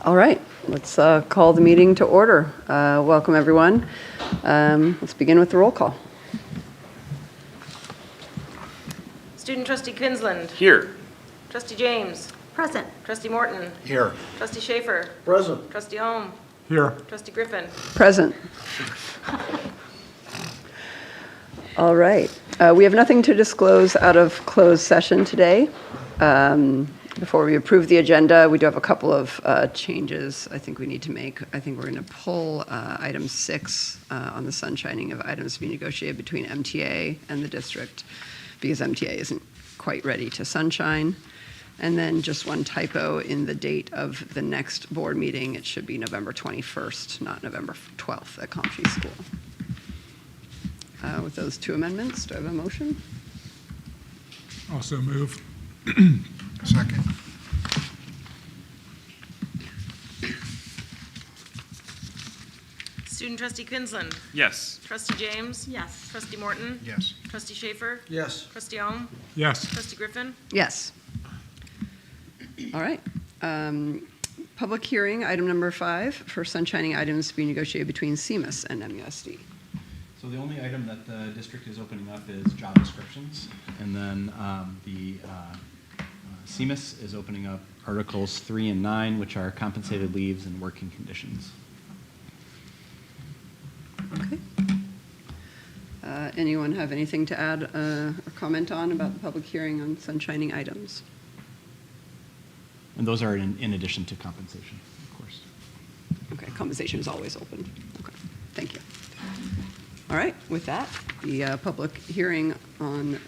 All right, let's call the meeting to order. Welcome, everyone. Let's begin with the roll call. Student Trustee Quinlan. Here. Trustee James. Present. Trustee Morton. Here. Trustee Schaefer. Present. Trustee Ohm. Here. Trustee Griffin. Present. All right. We have nothing to disclose out of closed session today. Before we approve the agenda, we do have a couple of changes I think we need to make. I think we're going to pull item 6 on the sunshining of items to be negotiated between MTA and the district because MTA isn't quite ready to sunshine. And then just one typo in the date of the next board meeting. It should be November 21st, not November 12th at Comfrey School. With those two amendments, do I have a motion? Also move. Second. Student Trustee Quinlan. Yes. Trustee James. Yes. Trustee Morton. Yes. Trustee Schaefer. Yes. Trustee Ohm. Yes. Trustee Griffin. Yes. All right. Public hearing, item number 5, for sunshining items to be negotiated between CMUS and MUSD. So the only item that the district is opening up is job descriptions, and then the CMUS is opening up Articles 3 and 9, which are compensated leaves and working conditions. Okay. Anyone have anything to add or comment on about the public hearing on sunshining items? And those are in addition to compensation, of course. Okay, compensation is always open. Okay, thank you. All right, with that, the public hearing on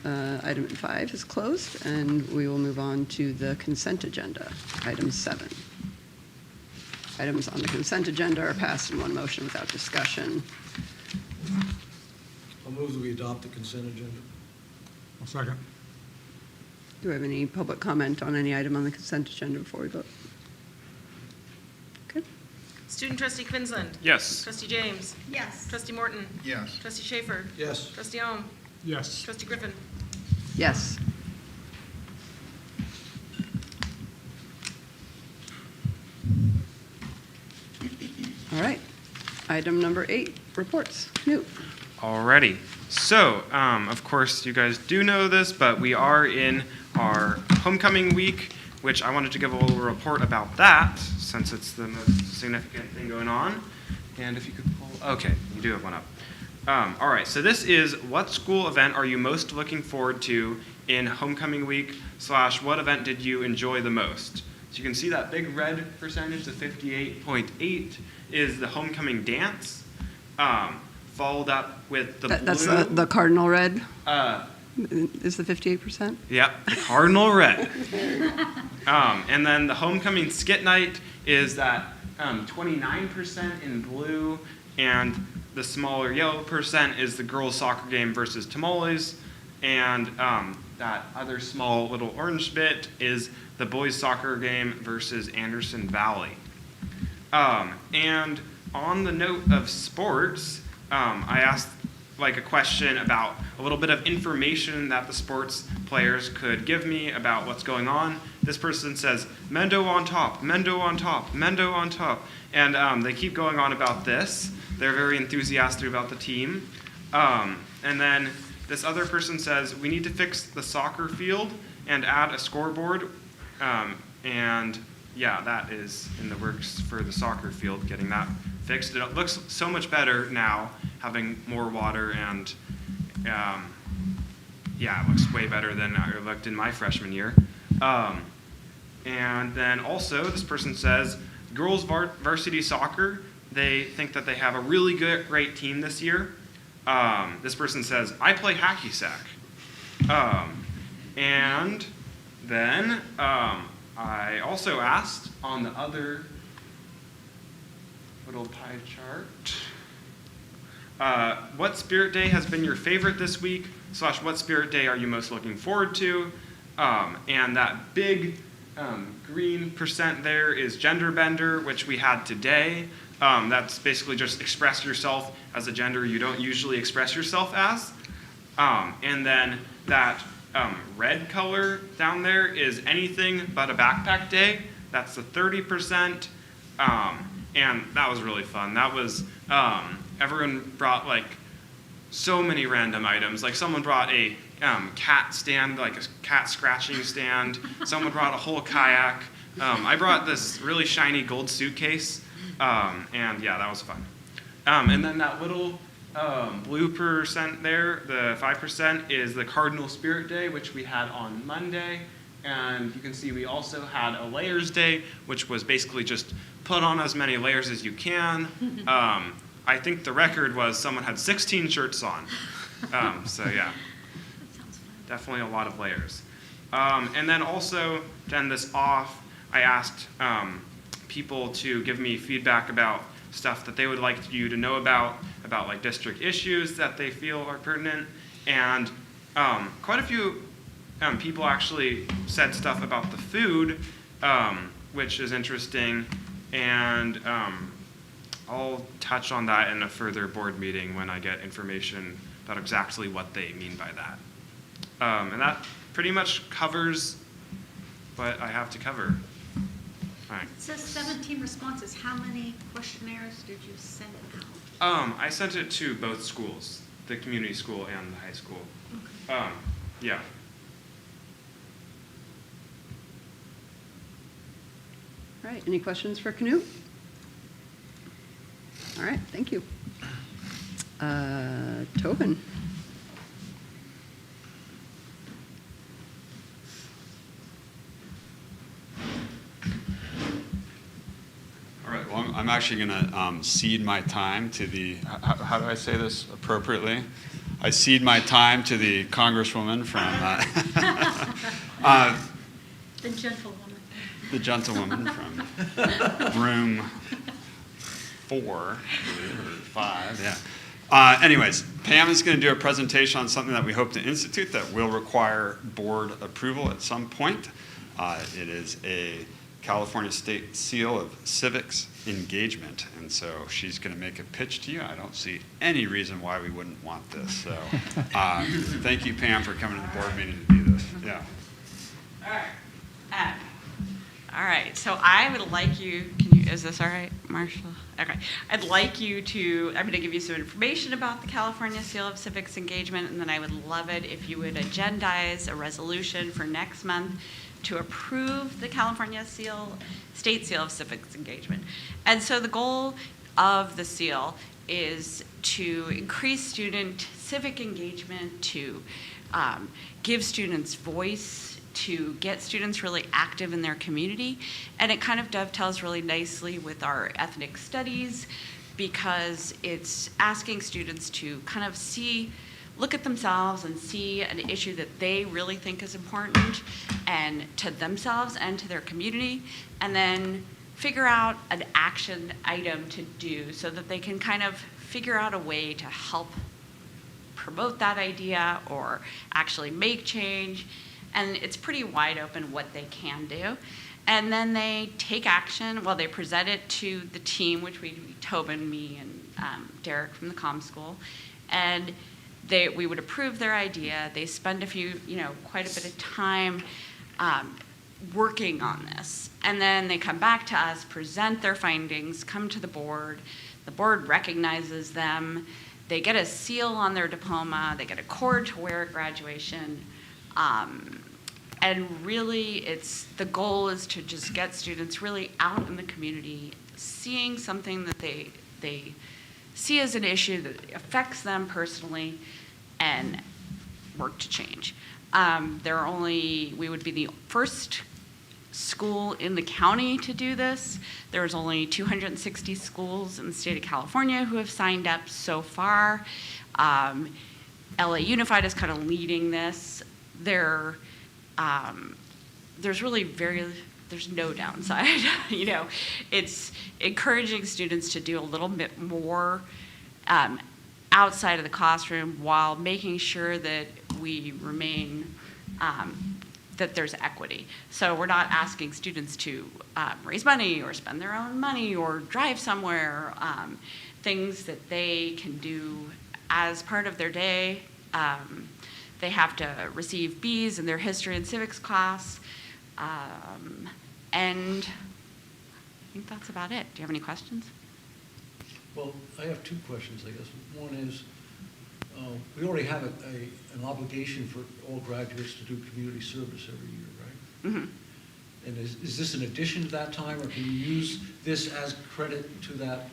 item 5 is closed, and we will move on to the consent agenda, item 7. Items on the consent agenda are passed in one motion without discussion. I'll move that we adopt the consent agenda. I'll second. Do we have any public comment on any item on the consent agenda before we vote? Okay. Student Trustee Quinlan. Yes. Trustee James. Yes. Trustee Morton. Yes. Trustee Schaefer. Yes. Trustee Ohm. Yes. Trustee Griffin. Yes. All right. Item number 8, reports. Newt. Alrighty. So, of course, you guys do know this, but we are in our homecoming week, which I wanted to give a little report about that, since it's the most significant thing going on. And if you could pull, okay, you do have one up. All right, so this is what school event are you most looking forward to in homecoming week / what event did you enjoy the most? So you can see that big red percentage, the 58.8, is the homecoming dance. Followed up with the blue. That's the cardinal red? Is the 58%? Yep, the cardinal red. And then the homecoming skit night is that 29% in blue, and the smaller yellow percent is the girls' soccer game versus tamales, and that other small little orange bit is the boys' soccer game versus Anderson Valley. And on the note of sports, I asked a question about a little bit of information that the sports players could give me about what's going on. This person says, Mendo on top, Mendo on top, Mendo on top. And they keep going on about this. They're very enthusiastic about the team. And then this other person says, we need to fix the soccer field and add a scoreboard. And yeah, that is in the works for the soccer field, getting that fixed. It looks so much better now, having more water, and yeah, it looks way better than it looked in my freshman year. And then also, this person says, girls varsity soccer, they think that they have a really great team this year. This person says, I play hacky sack. And then I also asked on the other little pie chart, what spirit day has been your favorite this week, / what spirit day are you most looking forward to? And that big green percent there is gender bender, which we had today. That's basically just express yourself as a gender you don't usually express yourself as. And then that red color down there is anything but a backpack day. That's the 30%. And that was really fun. That was, everyone brought like so many random items. Like someone brought a cat stand, like a cat scratching stand. Someone brought a whole kayak. I brought this really shiny gold suitcase. And yeah, that was fun. And then that little blue percent there, the 5%, is the Cardinal Spirit Day, which we had on Monday. And you can see we also had a layers day, which was basically just put on as many layers as you can. I think the record was someone had 16 shirts on. So yeah, definitely a lot of layers. And then also, to end this off, I asked people to give me feedback about stuff that they would like you to know about like district issues that they feel are pertinent. And quite a few people actually said stuff about the food, which is interesting. And I'll touch on that in a further board meeting when I get information about exactly what they mean by that. And that pretty much covers what I have to cover. All right. It says 17 responses. How many questionnaires did you send out? I sent it to both schools, the community school and the high school. Okay. Yeah. All right, any questions for Knut? All right, thank you. Tobin. All right, well, I'm actually going to cede my time to the, how do I say this appropriately? I cede my time to the Congresswoman from, The gentlewoman. the gentlewoman from room 4, or 5, yeah. Anyways, Pam is going to do a presentation on something that we hope to institute that will require board approval at some point. It is a California State Seal of Civics Engagement, and so she's going to make a pitch to you. I don't see any reason why we wouldn't want this. So thank you, Pam, for coming to the board meeting to do this. Yeah. All right, so I would like you, is this all right, Marshall? Okay, I'd like you to, I'm gonna give you some information about the California Seal of Civics Engagement, and then I would love it if you would agendize a resolution for next month to approve the California State Seal of Civics Engagement. And so the goal of the seal is to increase student civic engagement, to give students voice, to get students really active in their community. And it kind of dovetails really nicely with our ethnic studies, because it's asking students to kind of look at themselves and see an issue that they really think is important and to themselves and to their community, and then figure out an action item to do so that they can kind of figure out a way to help promote that idea or actually make change. And it's pretty wide open what they can do. And then they take action. Well, they present it to the team, which Tobin, me, and Derek from the comm school. And we would approve their idea. They spend quite a bit of time working on this. And then they come back to us, present their findings, come to the board. The board recognizes them. They get a seal on their diploma. They get a cord to wear at graduation. And really, the goal is to just get students really out in the community, seeing something that they see as an issue that affects them personally, and work to change. We would be the first school in the county to do this. There's only 260 schools in the state of California who have signed up so far. LA Unified is kind of leading this. There's no downside. It's encouraging students to do a little bit more outside of the classroom while making sure that we remain, that there's equity. So we're not asking students to raise money or spend their own money or drive somewhere, things that they can do as part of their day. They have to receive Bs in their history and civics class. And I think that's about it. Do you have any questions? Well, I have two questions, I guess. One is, we already have an obligation for all graduates to do community service every year, right? Mm-hmm. And is this an addition to that time, or can you use this as credit to that?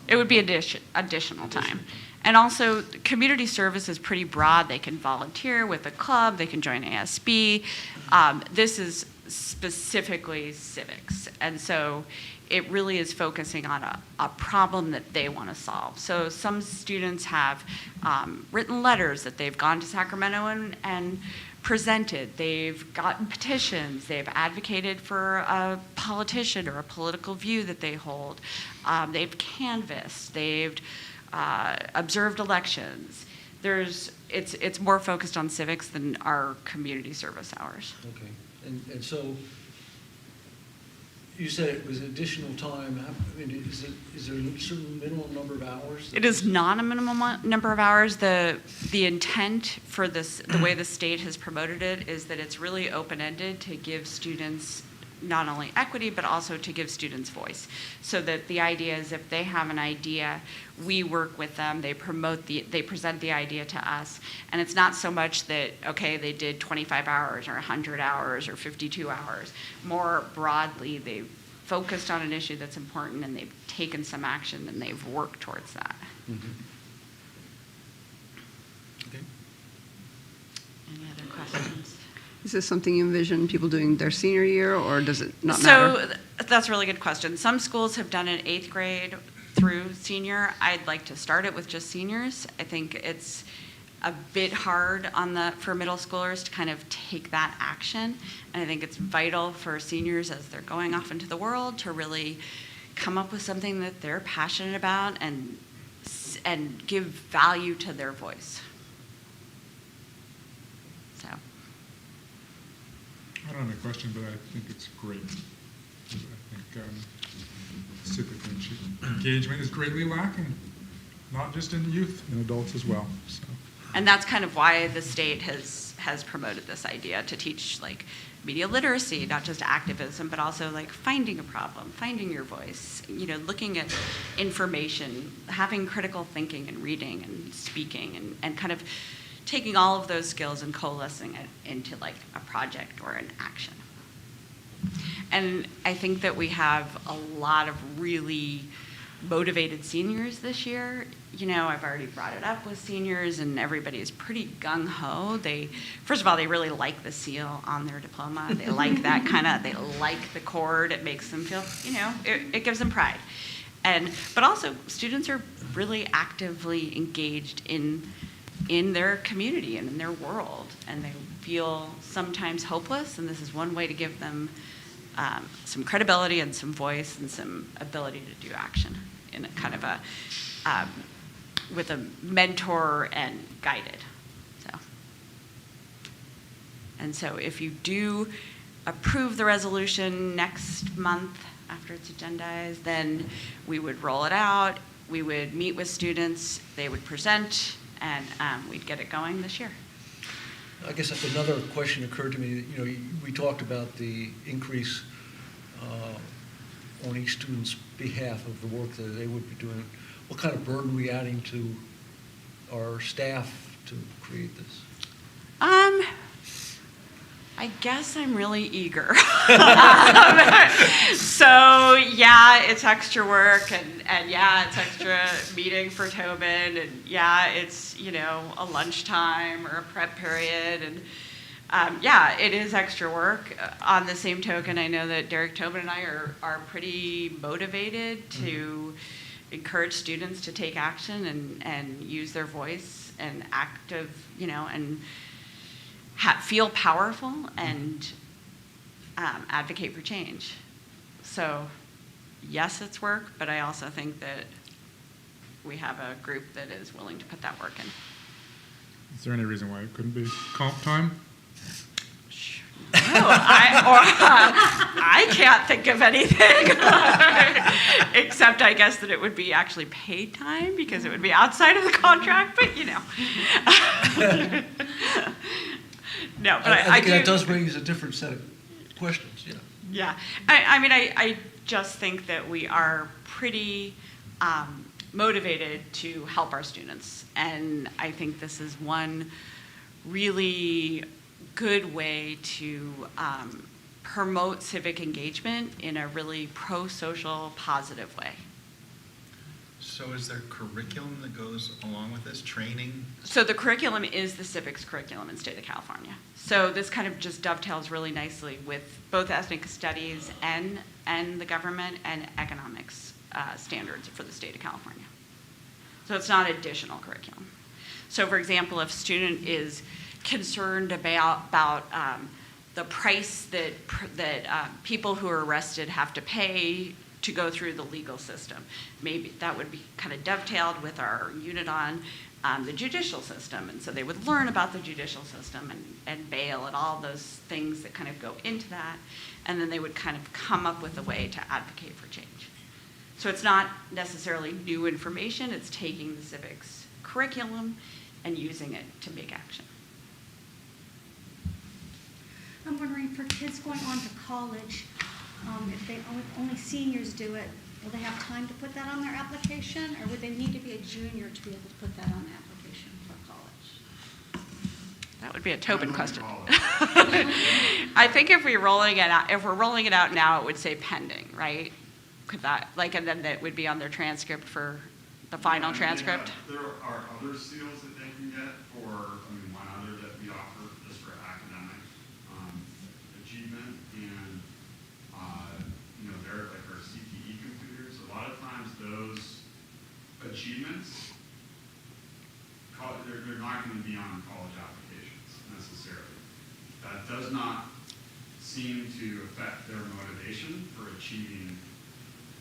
It would be additional time. And also, community service is pretty broad. They can volunteer with a club, they can join ASB. This is specifically civics. And so it really is focusing on a problem that they want to solve. So some students have written letters that they've gone to Sacramento and presented. They've gotten petitions. They've advocated for a politician or a political view that they hold. They've canvassed. They've observed elections. It's more focused on civics than our community service hours. Okay, and so you said it was additional time. I mean, is there a certain minimum number of hours? It is not a minimum number of hours. The intent for this, the way the state has promoted it, is that it's really open-ended to give students not only equity, but also to give students voice. So that the idea is if they have an idea, we work with them, they present the idea to us. And it's not so much that, okay, they did 25 hours or 100 hours or 52 hours. More broadly, they've focused on an issue that's important and they've taken some action and they've worked towards that. Mm-hmm. Okay. Any other questions? Is this something you envision people doing their senior year, or does it not matter? So that's a really good question. Some schools have done it 8th grade through senior. I'd like to start it with just seniors. I think it's a bit hard for middle schoolers to kind of take that action. And I think it's vital for seniors as they're going off into the world to really come up with something that they're passionate about and give value to their voice. So. I don't have a question, but I think it's great. I think civic engagement is greatly lacking, not just in youth, in adults as well. So. And that's kind of why the state has promoted this idea to teach like media literacy, not just activism, but also like finding a problem, finding your voice, looking at information, having critical thinking and reading and speaking and kind of taking all of those skills and coalescing it into like a project or an action. And I think that we have a lot of really motivated seniors this year. I've already brought it up with seniors and everybody is pretty gung-ho. First of all, they really like the seal on their diploma. They like that they like the cord. It makes them feel, it gives them pride. But also students are really actively engaged in their community and in their world, and they feel sometimes hopeless, and this is one way to give them some credibility and some voice and some ability to do action in a kind of with a mentor and guided. So if you do approve the resolution next month after it's agendized, then we would roll it out, we would meet with students, they would present, and we'd get it going this year. I guess another question occurred to me. We talked about the increase on each student's behalf of the work that they would be doing. What kind of burden are we adding to our staff to create this? I guess I'm really eager. So yeah, it's extra work and yeah, it's extra meeting for Tobin and yeah, it's, a lunchtime or a prep period and yeah, it is extra work. On the same token, I know that Derek Tobin and I are pretty motivated to encourage students to take action and use their voice and and feel powerful and advocate for change. So yes, it's work, but I also think that we have a group that is willing to put that work in. Is there any reason why it couldn't be comp time? No, I can't think of anything except I guess that it would be actually paid time because it would be outside of the contract, but No, but I think do. that does raise a different set of questions, yeah. Yeah, I mean, I just think that we are pretty motivated to help our students. And I think this is one really good way to promote civic engagement in a really pro-social, positive way. So is there curriculum that goes along with this, training? So the curriculum is the civics curriculum in the state of California. So this kind of just dovetails really nicely with both ethnic studies and the government and economics standards for the state of California. So it's not additional curriculum. So for example, if a student is concerned about the price that people who are arrested have to pay to go through the legal system, maybe that would be kind of dovetailed with our unit on the judicial system. And so they would learn about the judicial system and bail and all those things that kind of go into that. And then they would kind of come up with a way to advocate for change. So it's not necessarily new information, it's taking the civics curriculum and using it to make action. I'm wondering, for kids going on to college, if they only seniors do it, will they have time to put that on their application, or would they need to be a junior to be able to put that on the application for college? That would be a Tobin question. I think if we're rolling it out now, it would say pending, right? Could that, and then that would be on their transcript for the final transcript? There are other seals that they can get for, one other that we offer just for academic achievement, and they're like our CTE computers. A lot of times those achievements, they're not going to be on college applications necessarily. That does not seem to affect their motivation for achieving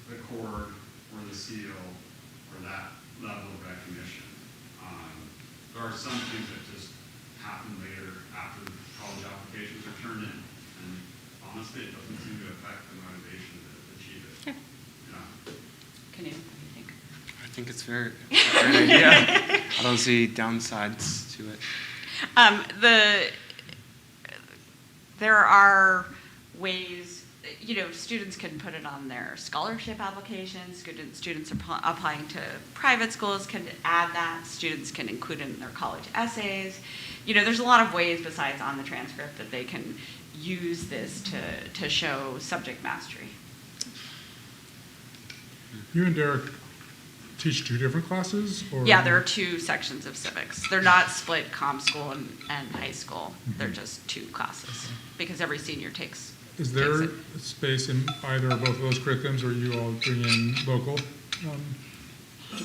the cord or the seal or that level of recognition. There are some things that just happen later after the college applications are turned in, and honestly, it doesn't seem to affect the motivation to achieve it. Okay. Yeah. Can you, what do you think? I think it's a great idea. I don't see downsides to it. There are ways, students can put it on their scholarship applications. Students applying to private schools can add that. Students can include it in their college essays. There's a lot of ways besides on the transcript that they can use this to show subject mastery. You and Derek teach two different classes? Or? Yeah, there are two sections of civics. They're not split comm school and high school. They're just two classes because every senior takes Is there it. space in either or both of those curriculums, or are you all bring in local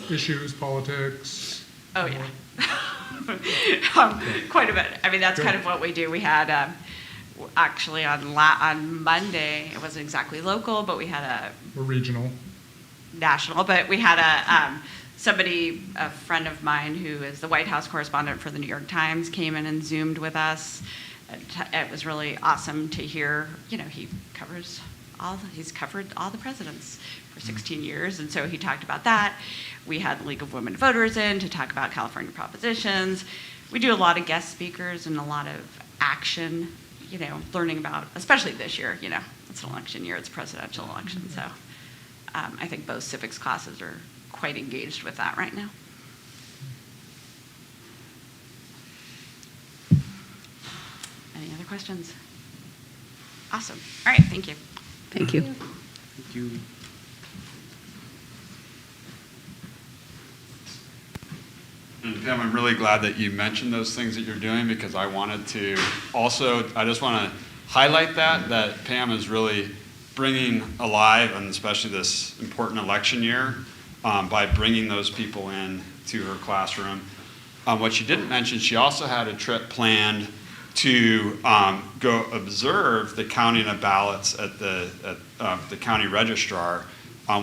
issues, politics? Oh, yeah. Quite a bit. That's kind of what we do. We had, actually on Monday, it wasn't exactly local, but we had Or regional? national, but we had a friend of mine who is the White House correspondent for the New York Times came in and Zoomed with us. It was really awesome to hear, he's covered all the presidents for 16 years, and so he talked about that. We had the League of Women Voters in to talk about California propositions. We do a lot of guest speakers and a lot of action, learning about, especially this year, it's an election year, it's a presidential election, so I think both civics classes are quite engaged with that right now. Any other questions? Awesome. All right, thank you. Thank you. Thank you. And Pam, I'm really glad that you mentioned those things that you're doing, because I wanted to also, I just want to highlight that Pam is really bringing alive, and especially this important election year, by bringing those people in to her classroom. What she didn't mention, she also had a trip planned to go observe the counting of ballots at the county registrar,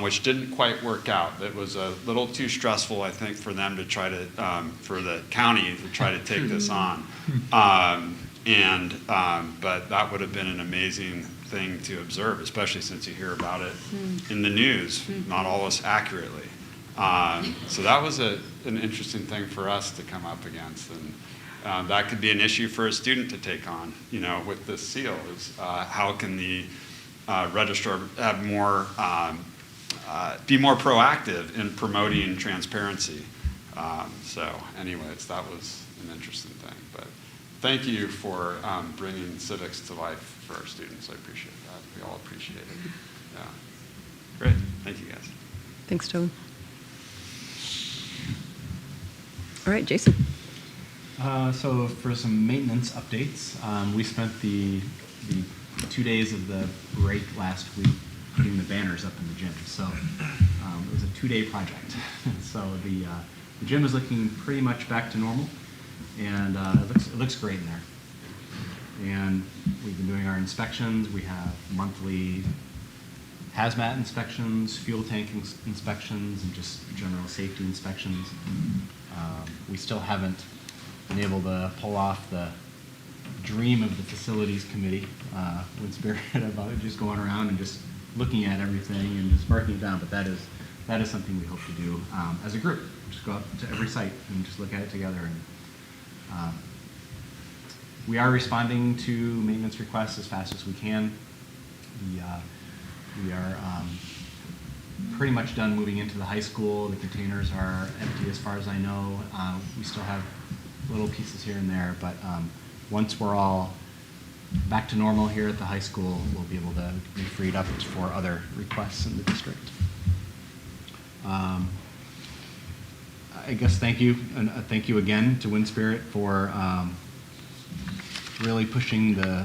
which didn't quite work out. It was a little too stressful, I think, for them to try to, for the county to try to take this on. But that would have been an amazing thing to observe, especially since you hear about it in the news, not always accurately. So that was an interesting thing for us to come up against. And that could be an issue for a student to take on, with this seal, is how can the register, have more, be more proactive in promoting transparency. So anyways, that was an interesting thing. But thank you for bringing civics to life for our students. I appreciate that. We all appreciate it. Yeah. Great. Thank you, guys. Thanks, Toby. All right, Jason. So for some maintenance updates, we spent the 2 days of the break last week putting the banners up in the gym. So it was a 2-day project. So the gym is looking pretty much back to normal, and it looks great in there. And we've been doing our inspections. We have monthly hazmat inspections, fuel tank inspections, and just general safety inspections. We still haven't been able to pull off the dream of the facilities committee, when Spirit about it, just going around and just looking at everything and just marking it down. But that is something we hope to do as a group. Just go out to every site and just look at it together. And we are responding to maintenance requests as fast as we can. We are pretty much done moving into the high school. The containers are empty as far as I know. We still have little pieces here and there, but once we're all back to normal here at the high school, we'll be able to be freed up for other requests in the district. I guess thank you, and thank you again to Wind Spirit for really pushing the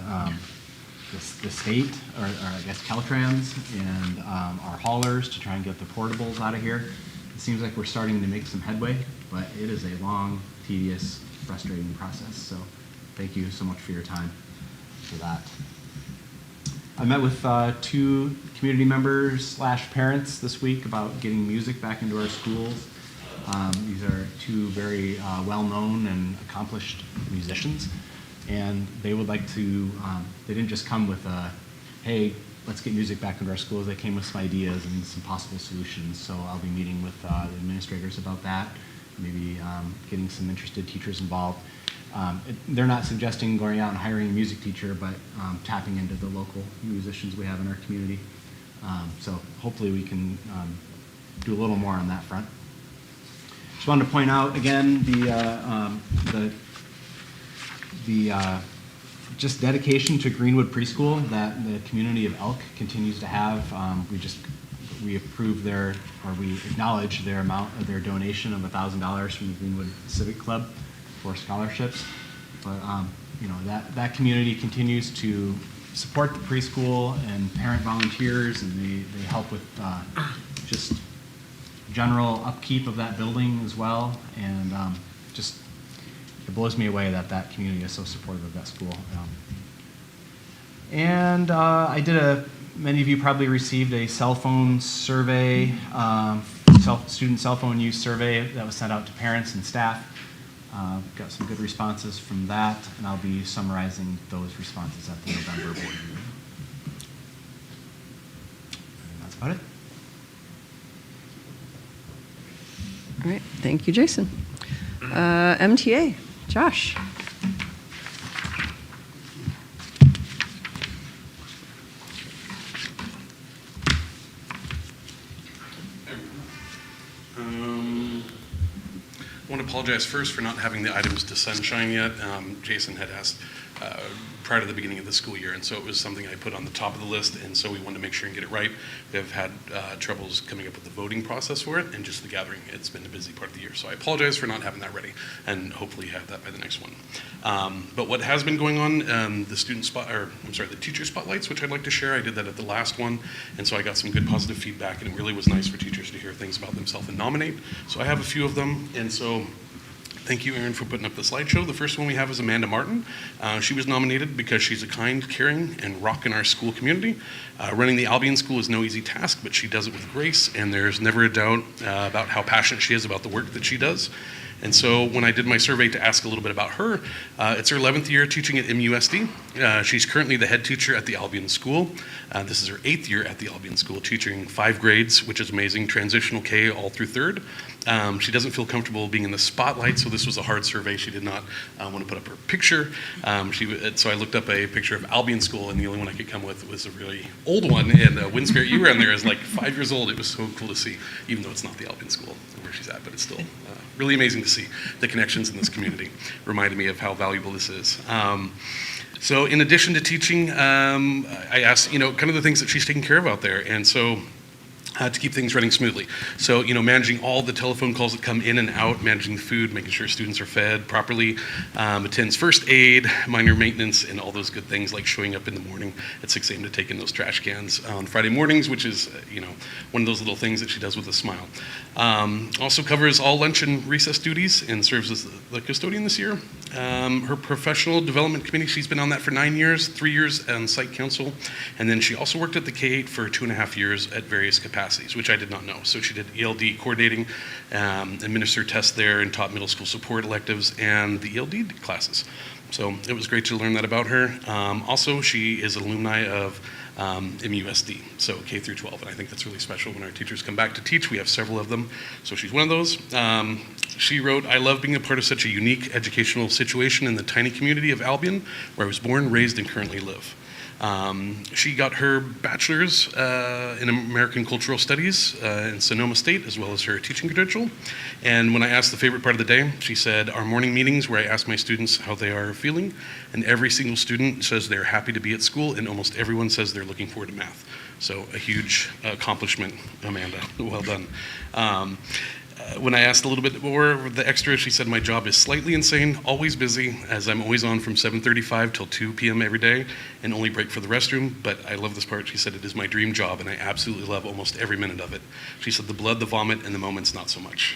state, or I guess Caltrans, and our haulers to try and get the portables out of here. It seems like we're starting to make some headway, but it is a long, tedious, frustrating process. So thank you so much for your time for that. I met with 2 community members / parents this week about getting music back into our schools. These are 2 very well-known and accomplished musicians, and they would like to, they didn't just come with hey, let's get music back into our schools. They came with some ideas and some possible solutions. So I'll be meeting with the administrators about that, maybe getting some interested teachers involved. They're not suggesting going out and hiring a music teacher, but tapping into the local musicians we have in our community. So hopefully we can do a little more on that front. Just wanted to point out again the just dedication to Greenwood Preschool that the community of Elk continues to have. We approve we acknowledge their amount of their donation of $1,000 from the Greenwood Civic Club for scholarships. But that community continues to support the preschool and parent volunteers, and they help with just general upkeep of that building as well. And just it blows me away that community is so supportive of that school. And I did many of you probably received a cell phone survey, student cell phone use survey that was sent out to parents and staff. Got some good responses from that, and I'll be summarizing those responses at the November board meeting. And that's about it. All right, thank you, Jason. MTA, Josh. I want to apologize first for not having the items to sunshine yet. Jason had asked prior to the beginning of the school year, and so it was something I put on the top of the list, and so we wanted to make sure and get it right. We have had troubles coming up with the voting process for it and just the gathering. It's been a busy part of the year, so I apologize for not having that ready, and hopefully have that by the next one. But what has been going on, the teacher spotlights, which I'd like to share. I did that at the last one, and so I got some good positive feedback, and it really was nice for teachers to hear things about themselves and nominate. So I have a few of them, and so thank you, Erin, for putting up the slideshow. The first one we have is Amanda Martin. She was nominated because she's a kind, caring, and rock in our school community. Running the Albion School is no easy task, but she does it with grace, and there's never a doubt about how passionate she is about the work that she does. And so when I did my survey to ask a little bit about her, it's her 11th year teaching at MUSD. She's currently the head teacher at the Albion School. This is her 8th year at the Albion School, teaching 5 grades, which is amazing, transitional K all through 3rd. She doesn't feel comfortable being in the spotlight, so this was a hard survey. She did not want to put up her picture. So I looked up a picture of Albion School, and the only one I could come with was a really old one. And Wind Spirit, you were on there as like 5 years old. It was so cool to see, even though it's not the Albion School where she's at, but it's still really amazing to see the connections in this community. Reminded me of how valuable this is. So in addition to teaching, I asked, kind of the things that she's taking care of out there. And so to keep things running smoothly. So, managing all the telephone calls that come in and out, managing the food, making sure students are fed properly, attends first aid, minor maintenance, and all those good things like showing up in the morning at 6 a.m. to take in those trash cans on Friday mornings, which is, one of those little things that she does with a smile. Also covers all lunch and recess duties and serves as the custodian this year. Her professional development committee, she's been on that for 9 years, 3 years on site council, and then she also worked at the K-8 for 2.5 years at various capacities, which I did not know. So she did ELD coordinating, administered tests there, and taught middle school support electives and the ELD classes. So it was great to learn that about her. Also, she is an alumni of MUSD, so K through 12, and I think that's really special when our teachers come back to teach. We have several of them, so she's one of those. She wrote, "I love being a part of such a unique educational situation in the tiny community of Albion, where I was born, raised, and currently live." She got her bachelor's in American Cultural Studies in Sonoma State, as well as her teaching credential. And when I asked the favorite part of the day, she said, "Our morning meetings where I ask my students how they are feeling, and every single student says they're happy to be at school, and almost everyone says they're looking forward to math." So a huge accomplishment, Amanda. Well done. When I asked a little bit more of the extra, she said, "My job is slightly insane, always busy, as I'm always on from 7:35 till 2 p.m. every day, and only break for the restroom. But I love this part." She said, "It is my dream job, and I absolutely love almost every minute of it." She said, "The blood, the vomit, and the moments, not so much."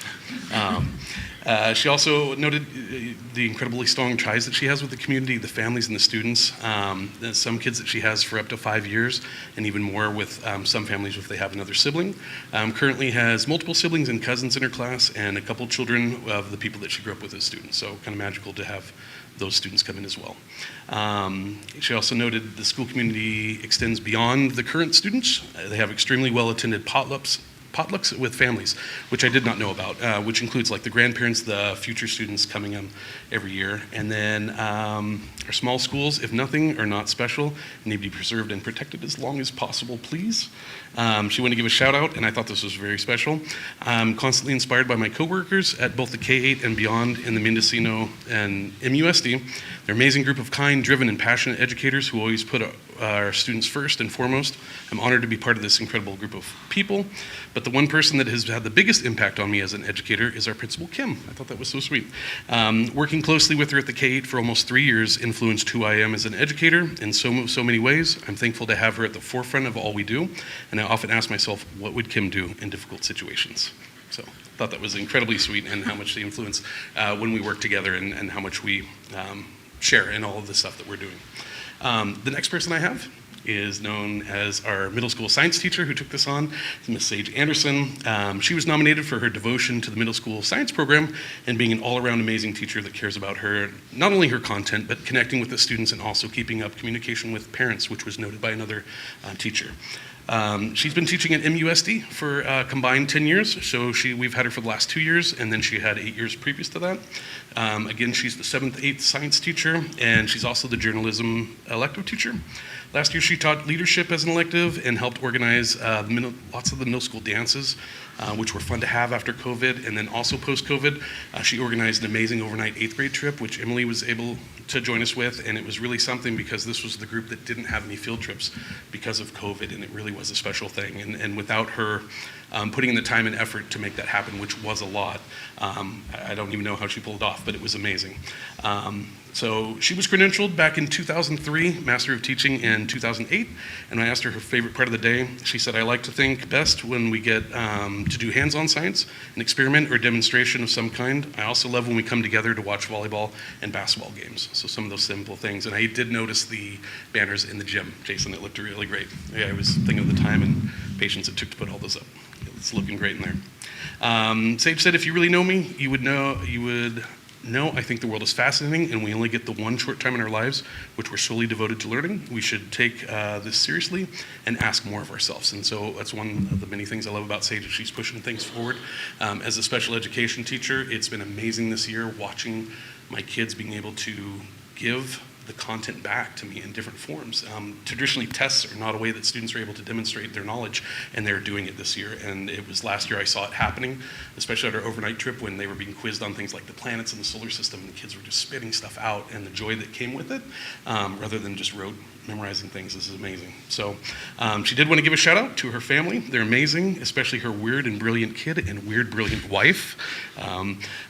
She also noted the incredibly strong ties that she has with the community, the families and the students. Some kids that she has for up to 5 years, and even more with some families if they have another sibling. Currently has multiple siblings and cousins in her class, and a couple children of the people that she grew up with as students. So kind of magical to have those students come in as well. She also noted the school community extends beyond the current students. They have extremely well-attended potlucks with families, which I did not know about, which includes like the grandparents, the future students coming in every year. And then our small schools, if nothing, are not special, need to be preserved and protected as long as possible, please. She wanted to give a shout out, and I thought this was very special. I'm constantly inspired by my coworkers at both the K-8 and beyond in the Mendocino and MUSD. They're an amazing group of kind, driven, and passionate educators who always put our students first and foremost. I'm honored to be part of this incredible group of people. But the one person that has had the biggest impact on me as an educator is our principal, Kim. I thought that was so sweet. Working closely with her at the K-8 for almost 3 years influenced who I am as an educator in so many ways. I'm thankful to have her at the forefront of all we do, and I often ask myself, what would Kim do in difficult situations? So I thought that was incredibly sweet, and how much they influence when we work together, and how much we share in all of the stuff that we're doing. The next person I have is known as our middle school science teacher who took this on, Miss Sage Anderson. She was nominated for her devotion to the middle school science program and being an all-around amazing teacher that cares about her, not only her content, but connecting with the students and also keeping up communication with parents, which was noted by another teacher. She's been teaching at MUSD for combined 10 years, so we've had her for the last 2 years, and then she had 8 years previous to that. Again, she's the 7th, 8th science teacher, and she's also the journalism elective teacher. Last year, she taught leadership as an elective and helped organize lots of the middle school dances, which were fun to have after COVID, and then also post-COVID. She organized an amazing overnight 8th grade trip, which Emily was able to join us with, and it was really something because this was the group that didn't have any field trips because of COVID, and it really was a special thing. And without her putting in the time and effort to make that happen, which was a lot, I don't even know how she pulled it off, but it was amazing. So she was credentialed back in 2003, Master of Teaching in 2008, and I asked her favorite part of the day. She said, "I like to think best when we get to do hands-on science, an experiment or demonstration of some kind. I also love when we come together to watch volleyball and basketball games." So some of those simple things. And I did notice the banners in the gym, Jason. It looked really great. Yeah, I was thinking of the time and patience it took to put all those up. It's looking great in there. Sage said, if you really know me, you would know I think the world is fascinating, and we only get the one short time in our lives, which we're solely devoted to learning. We should take this seriously and ask more of ourselves. And so that's one of the many things I love about Sage, is she's pushing things forward. As a special education teacher, it's been amazing this year watching my kids being able to give the content back to me in different forms. Traditionally, tests are not a way that students are able to demonstrate their knowledge, and they're doing it this year. And it was last year I saw it happening, especially at our overnight trip when they were being quizzed on things like the planets in the solar system, and the kids were just spitting stuff out, and the joy that came with it, rather than just memorizing things. This is amazing. So she did want to give a shout out to her family. They're amazing, especially her weird and brilliant kid and weird, brilliant wife.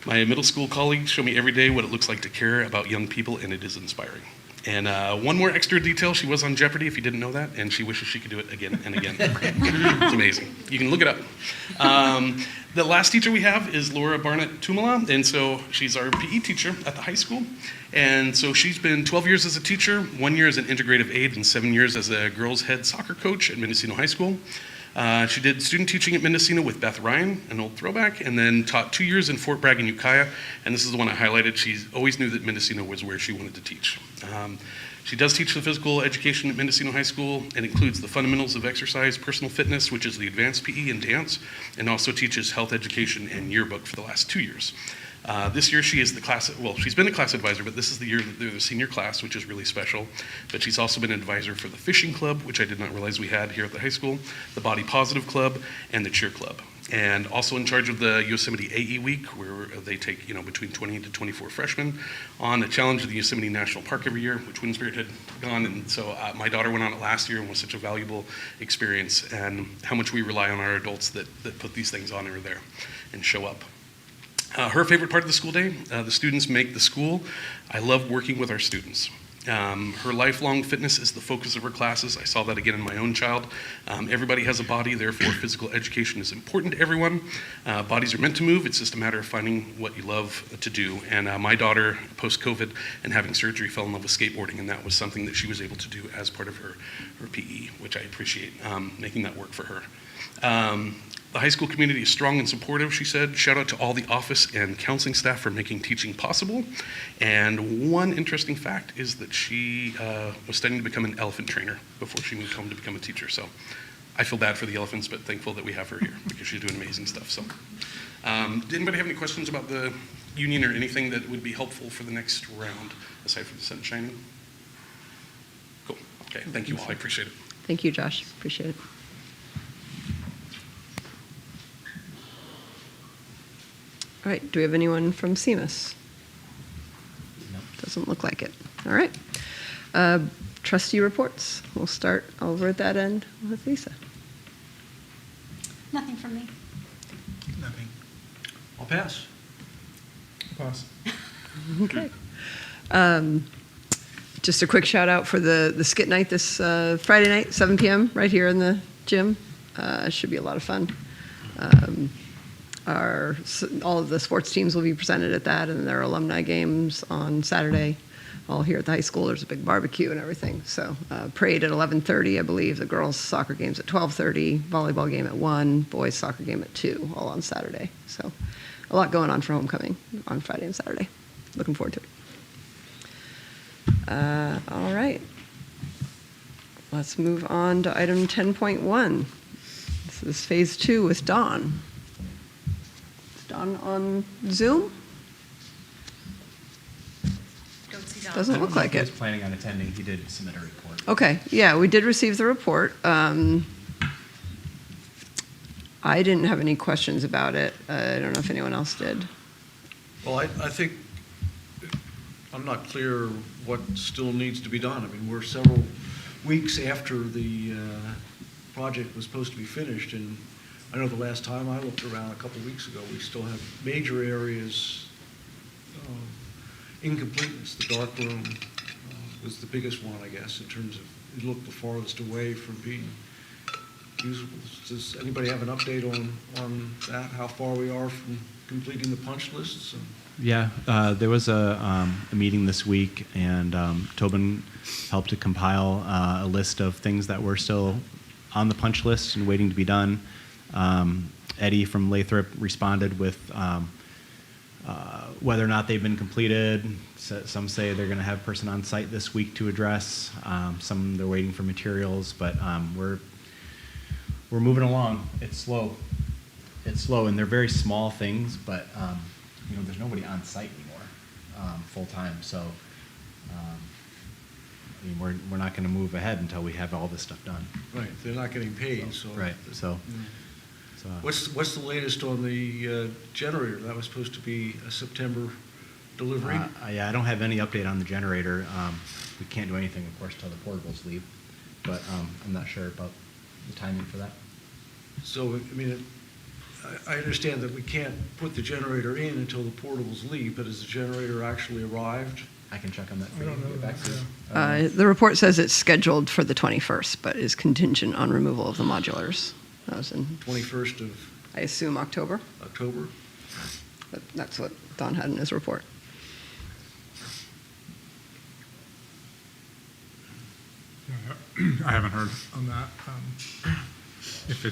My middle school colleagues show me every day what it looks like to care about young people, and it is inspiring. And one more extra detail, she was on Jeopardy, if you didn't know that, and she wishes she could do it again and again. It's amazing. You can look it up. The last teacher we have is Laura Barnett-Tumala, and so she's our PE teacher at the high school. And so she's been 12 years as a teacher, 1 year as an integrative aide, and 7 years as a girls' head soccer coach at Mendocino High School. She did student teaching at Mendocino with Beth Ryan, an old throwback, and then taught 2 years in Fort Bragg and Ukiah. And this is the one I highlighted. She always knew that Mendocino was where she wanted to teach. She does teach the physical education at Mendocino High School, and includes the fundamentals of exercise, personal fitness, which is the advanced PE, and dance, and also teaches health education and yearbook for the last 2 years. This year she is the class, well, she's been a class advisor, but this is the year that they're the senior class, which is really special. But she's also been an advisor for the fishing club, which I did not realize we had here at the high school, the Body Positive Club, and the cheer club. And also in charge of the Yosemite AE Week, where they take, between 20 to 24 freshmen on a challenge of the Yosemite National Park every year, which Wind Spirit had gone. And so my daughter went on it last year and was such a valuable experience, and how much we rely on our adults that put these things on and are there and show up. Her favorite part of the school day, the students make the school. I love working with our students. Her lifelong fitness is the focus of her classes. I saw that again in my own child. Everybody has a body, therefore physical education is important to everyone. Bodies are meant to move. It's just a matter of finding what you love to do. And my daughter, post-COVID and having surgery, fell in love with skateboarding, and that was something that she was able to do as part of her PE, which I appreciate, making that work for her. The high school community is strong and supportive, she said. Shout out to all the office and counseling staff for making teaching possible. And one interesting fact is that she was studying to become an elephant trainer before she moved home to become a teacher. So I feel bad for the elephants, but thankful that we have her here because she's doing amazing stuff. So did anybody have any questions about the union or anything that would be helpful for the next round, aside from the sun shining? Cool. Okay, thank you all. I appreciate it. Thank you, Josh. Appreciate it. All right, do we have anyone from CMS? No. Doesn't look like it. All right. Trustee reports. We'll start over at that end with Lisa. Nothing from me. Nothing. I'll pass. Pass. Okay. Just a quick shout out for the skit night this Friday night, 7 p.m. right here in the gym. Should be a lot of fun. All of the sports teams will be presented at that, and there are alumni games on Saturday, all here at the high school. There's a big barbecue and everything. So parade at 11:30, I believe. The girls' soccer game's at 12:30, volleyball game at 1, boys' soccer game at 2, all on Saturday. So a lot going on for homecoming on Friday and Saturday. Looking forward to it. All right. Let's move on to item 10.1. This is phase 2 with Dawn. Dawn on Zoom? Don't see Don. Doesn't look like He was it. planning on attending. He did submit a report. Okay, yeah, we did receive the report. I didn't have any questions about it. I don't know if anyone else did. Well, I think, I'm not clear what still needs to be done. I mean, we're several weeks after the project was supposed to be finished, and I know the last time I looked around a couple weeks ago, we still have major areas incompleteness. The dark room was the biggest one, I guess, in terms of it looked the farthest away from being usable. Does anybody have an update on that? How far we are from completing the punch lists? Yeah, there was a meeting this week, and Tobin helped to compile a list of things that were still on the punch list and waiting to be done. Eddie from Lathrop responded with whether or not they've been completed. Some say they're going to have a person on site this week to address. Some they're waiting for materials, but we're moving along. It's slow. It's slow, and they're very small things, but you know, there's nobody on site anymore full time. So I mean, we're not going to move ahead until we have all this stuff done. Right, they're not getting paid, so. Right. So. So, What's the latest on the generator? That was supposed to be a September delivery? yeah, I don't have any update on the generator. We can't do anything, of course, till the portables leave, but I'm not sure about the timing for that. So, I mean, I understand that we can't put the generator in until the portables leave, but has the generator actually arrived? I can check on that for I you don't and get know back to you. that, The report says it's scheduled for the 21st, but is contingent on removal of the modulars. That was in, 21st of I assume, October, October? but that's what Don had in his report. yeah, I haven't heard on that. If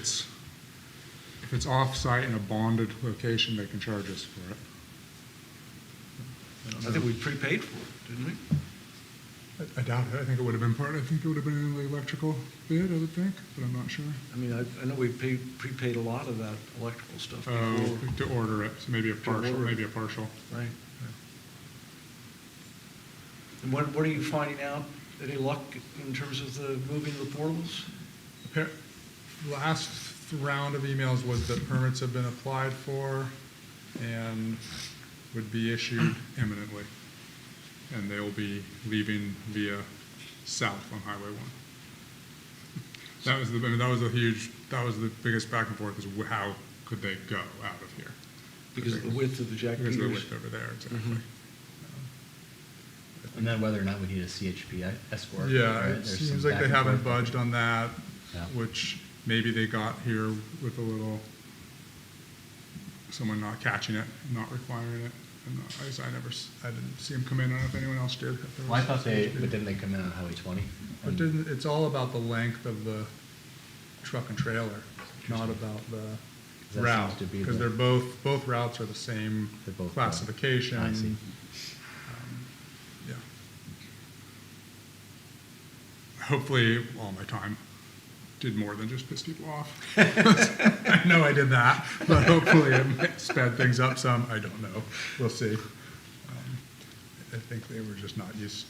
it's off-site in a bonded location, they can charge us for it. I think we prepaid for it, didn't we? I doubt it. I think it would have been I think it would have been in the electrical bid, I would think, but I'm not sure. I mean, I know we prepaid a lot of that electrical stuff before. Oh, to order it, so maybe a partial, order it. maybe a partial. Right. And what are you finding out? Any luck in terms of the moving of the portables? Last round of emails was that permits have been applied for and would be issued imminently. And they'll be leaving via south on Highway 1. That was that was the biggest back and forth, is how could they go out of here? Because of the width of the Jack Because of the Peters? width over there, exactly. And then whether or not we need a CHP escort. Yeah, right? it There's seems some like they back and haven't forth. budged on that, Yeah. which maybe they got here with a little, someone not catching it, not requiring it. And I didn't see them come in. I don't know if anyone else did. If there Well, I was- thought but didn't they come in on Highway 20? But it's all about the length of the truck and trailer, not about the That route. seems to be Because the- they're both routes are the same They're both, classification. I see. Yeah. Hopefully, all my time did more than just piss people off. I know I did that, but hopefully it sped things up some. I don't know. We'll see. I think they were just not used.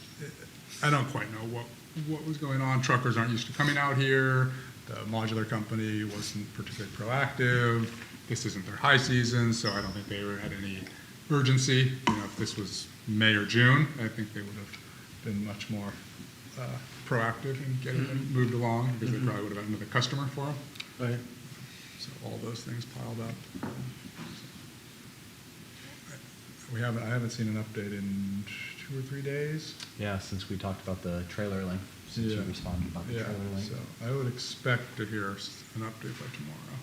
I don't quite know what was going on. Truckers aren't used to coming out here. The modular company wasn't particularly proactive. This isn't their high season, so I don't think they had any urgency. You know, if this was May or June, I think they would have been much more proactive in getting them moved along, because they probably would have had another customer for them. Right. So all those things piled up. I haven't seen an update in 2 or 3 days. Yeah, since we talked about the trailer length, since you Yeah. responded about the Yeah, trailer length. so I would expect to hear an update by tomorrow,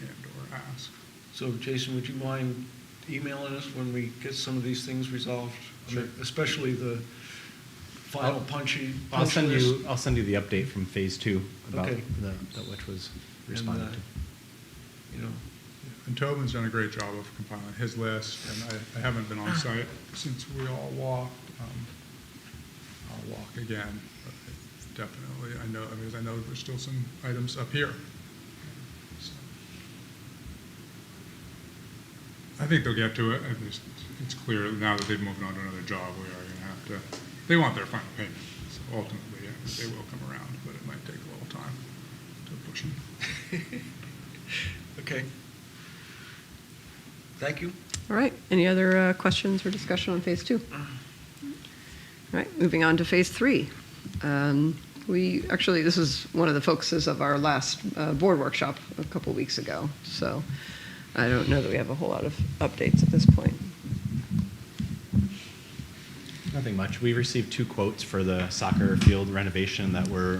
and/or ask. So Jason, would you mind emailing us when we get some of these things resolved? I mean, Sure. especially the final punch I'll send list. you the update from phase 2 about Okay. which was And, responded to. You know, And Tobin's done a great job of compiling his list, and I haven't been on site since we all walked. I'll walk again, but definitely, I know there's still some items up here. So, I think they'll get to it. It's clear now that they've moved on to another job, we are going to have to, they want their final payment. So ultimately, they will come around, but it might take a little time to push them. okay. Thank you. All right, any other questions or discussion on phase 2? All right, moving on to phase 3. This was one of the focuses of our last board workshop a couple weeks ago, so I don't know that we have a whole lot of updates at this point. Nothing much. We received 2 quotes for the soccer field renovation that were,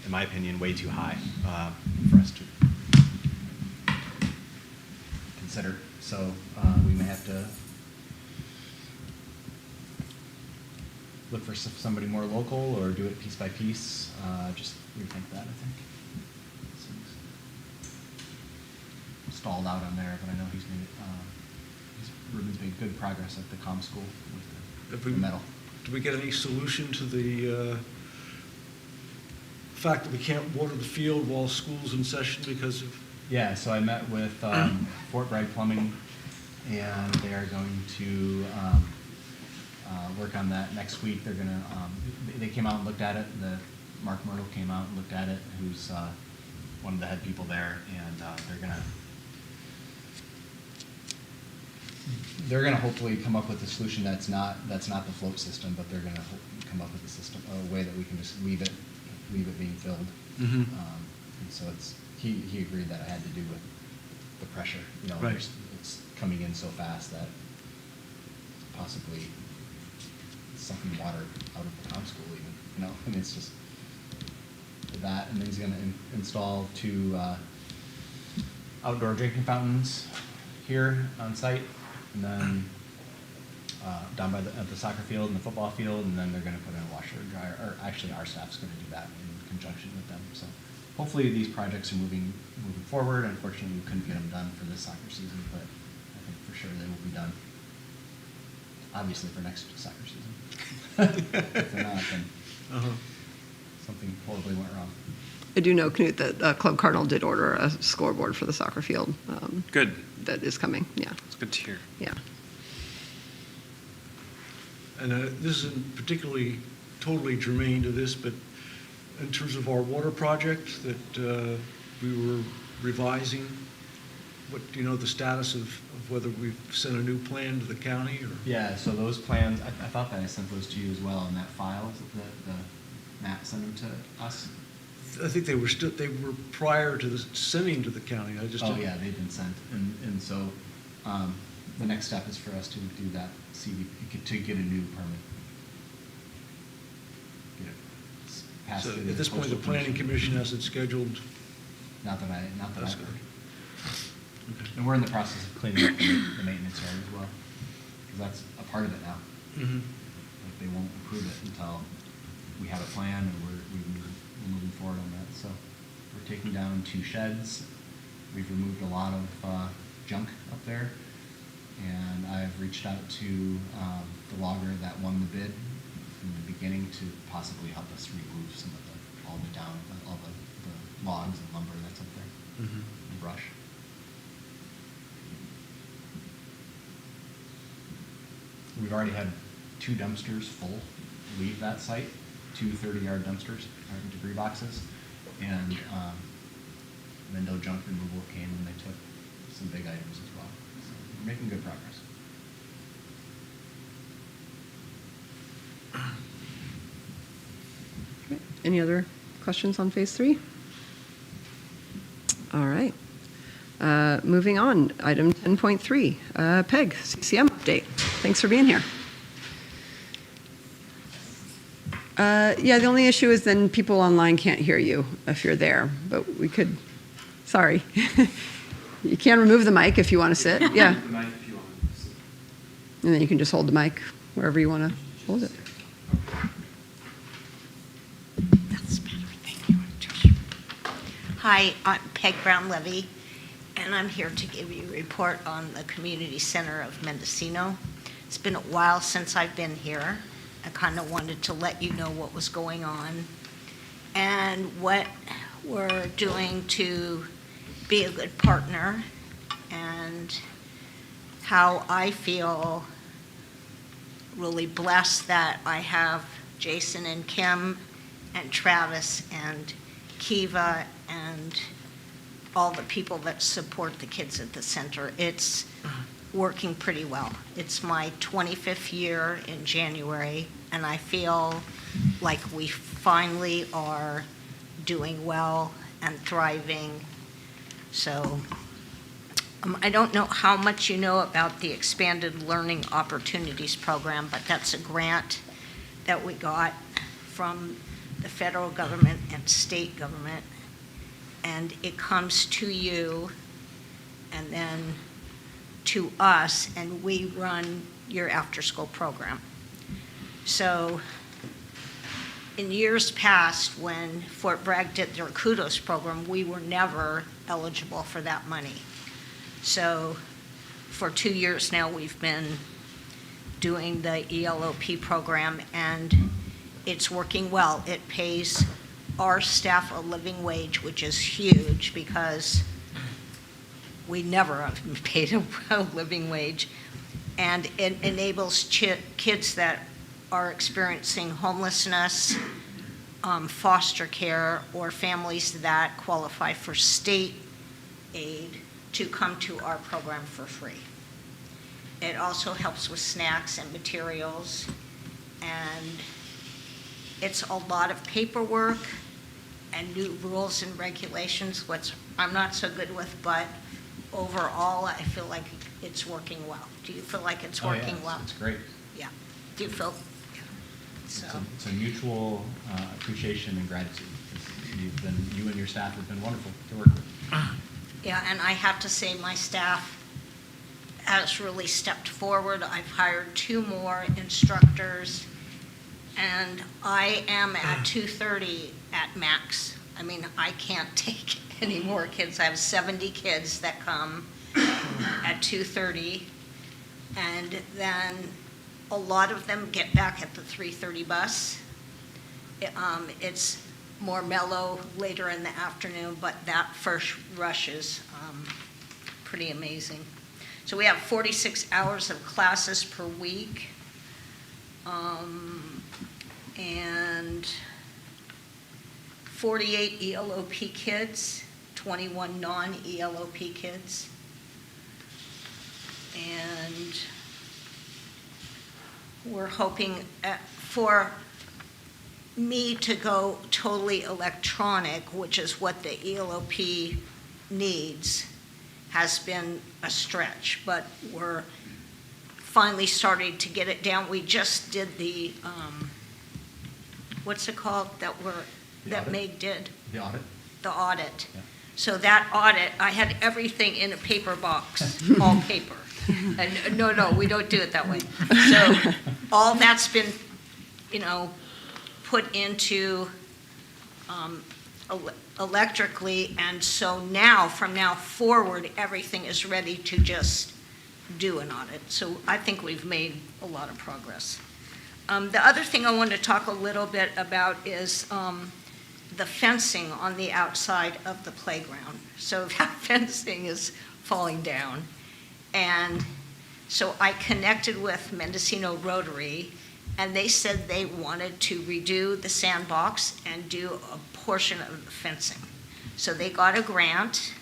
in my opinion, way too high for us to consider. So we may have to look for somebody more local or do it piece by piece. Just rethink that, I think. stalled out on there, but I know Ruben's made good progress at the comm school with the metal. Do we get any solution to the fact that we can't water the field while school's in session because of? Yeah, so I met with Fort Bragg Plumbing, and they are going to work on that next week. They're gonna, they came out and looked at it. Mark Myrtle came out and looked at it, who's one of the head people there, and they're gonna hopefully come up with a solution that's not the float system, but they're gonna come up with a system, a way that we can just leave it being filled. Mm-hmm. And so he agreed that it had to do with the pressure. You know, Right. it's coming in so fast that possibly sucking water out of the comm school even. You know, I mean, it's just that, and then he's gonna install 2 outdoor drinking fountains here on site, and then down by at the soccer field and the football field, and then they're going to put in a washer and dryer. Or actually, our staff's going to do that in conjunction with them. So hopefully these projects are moving forward. Unfortunately, we couldn't get them done for this soccer season, but I think for sure they will be done. Obviously for next soccer season. If they're not, then something horribly went wrong. I do know, Knut, that Club Cardinal did order a scoreboard for the soccer field. Good. That is coming, yeah. It's good to hear. Yeah. And this isn't particularly totally germane to this, but in terms of our water project that we were revising, what do you know the status of whether we've sent a new plan to the county or? Yeah, so those plans, I thought that I sent those to you as well in that file. Matt sent them to us. I think they were prior to the sending to the county. I just Oh didn't. yeah, they've been sent, and so the next step is for us to do that to get a new permit. Get it passed So through at this point, the Coastal planning commission has it scheduled. Not that That's I've good. heard. And we're in the process of cleaning up the maintenance yard as well, because that's a part of it now. Mm-hmm. Like they won't approve it until we have a plan and we're moving forward on that. So we're taking down 2 sheds. We've removed a lot of junk up there, and I've reached out to the logger that won the bid from the beginning to possibly help us remove some of all the logs and lumber that's up there, Mm-hmm. and brush. We've already had 2 dumpsters full leave that site, 2 30-yard dumpsters, or debris boxes, and Mendo junk removal came and they took some big items as well. So we're making good progress. Any other questions on phase 3? All right. Moving on, item 10.3, PEG, CCM update. Thanks for being here. Yeah, the only issue is then people online can't hear you if you're there, but we could, sorry. You can remove the mic if you want to sit, yeah. And then you can just hold the mic wherever you want to hold it. That's better, thank you, Tricia. Hi, I'm Peg Brown-Levy, and I'm here to give you a report on the Community Center of Mendocino. It's been a while since I've been here. I kind of wanted to let you know what was going on and what we're doing to be a good partner, and how I feel really blessed that I have Jason and Kim and Travis and Kiva and all the people that support the kids at the center. It's working pretty well. It's my 25th year in January, and I feel like we finally are doing well and thriving. So I don't know how much you know about the Expanded Learning Opportunities Program, but that's a grant that we got from the federal government and state government, and it comes to you and then to us, and we run your after-school program. So in years past, when Fort Bragg did their Kudos program, we were never eligible for that money. So for 2 years now, we've been doing the ELOP program, and it's working well. It pays our staff a living wage, which is huge because we never have been paid a living wage. And it enables kids that are experiencing homelessness, foster care, or families that qualify for state aid to come to our program for free. It also helps with snacks and materials, and it's a lot of paperwork and new rules and regulations, which I'm not so good with, but overall, I feel like it's working well. Do you feel like it's working well? It's great. Yeah. Do you feel? Yeah. So. It's a mutual appreciation and gratitude. You and your staff have been wonderful to work with. Yeah, and I have to say my staff has really stepped forward. I've hired 2 more instructors, and I am at 230 at max. I mean, I can't take any more kids. I have 70 kids that come at 2:30, and then a lot of them get back at the 3:30 bus. It's more mellow later in the afternoon, but that first rush is pretty amazing. So we have 46 hours of classes per week, and 48 ELOP kids, 21 non-ELOP kids. And we're hoping for me to go totally electronic, which is what the ELOP needs, has been a stretch, but we're finally starting to get it down. We just did the, what's it called, that Meg did? The audit? The audit. Yeah. So that audit, I had everything in a paper box, all paper. And no, we don't do it that way. So all that's been, put into electrically, and so now, from now forward, everything is ready to just do an audit. So I think we've made a lot of progress. The other thing I want to talk a little bit about is the fencing on the outside of the playground. So that fencing is falling down. And so I connected with Mendocino Rotary, and they said they wanted to redo the sandbox and do a portion of the fencing. So they got a grant,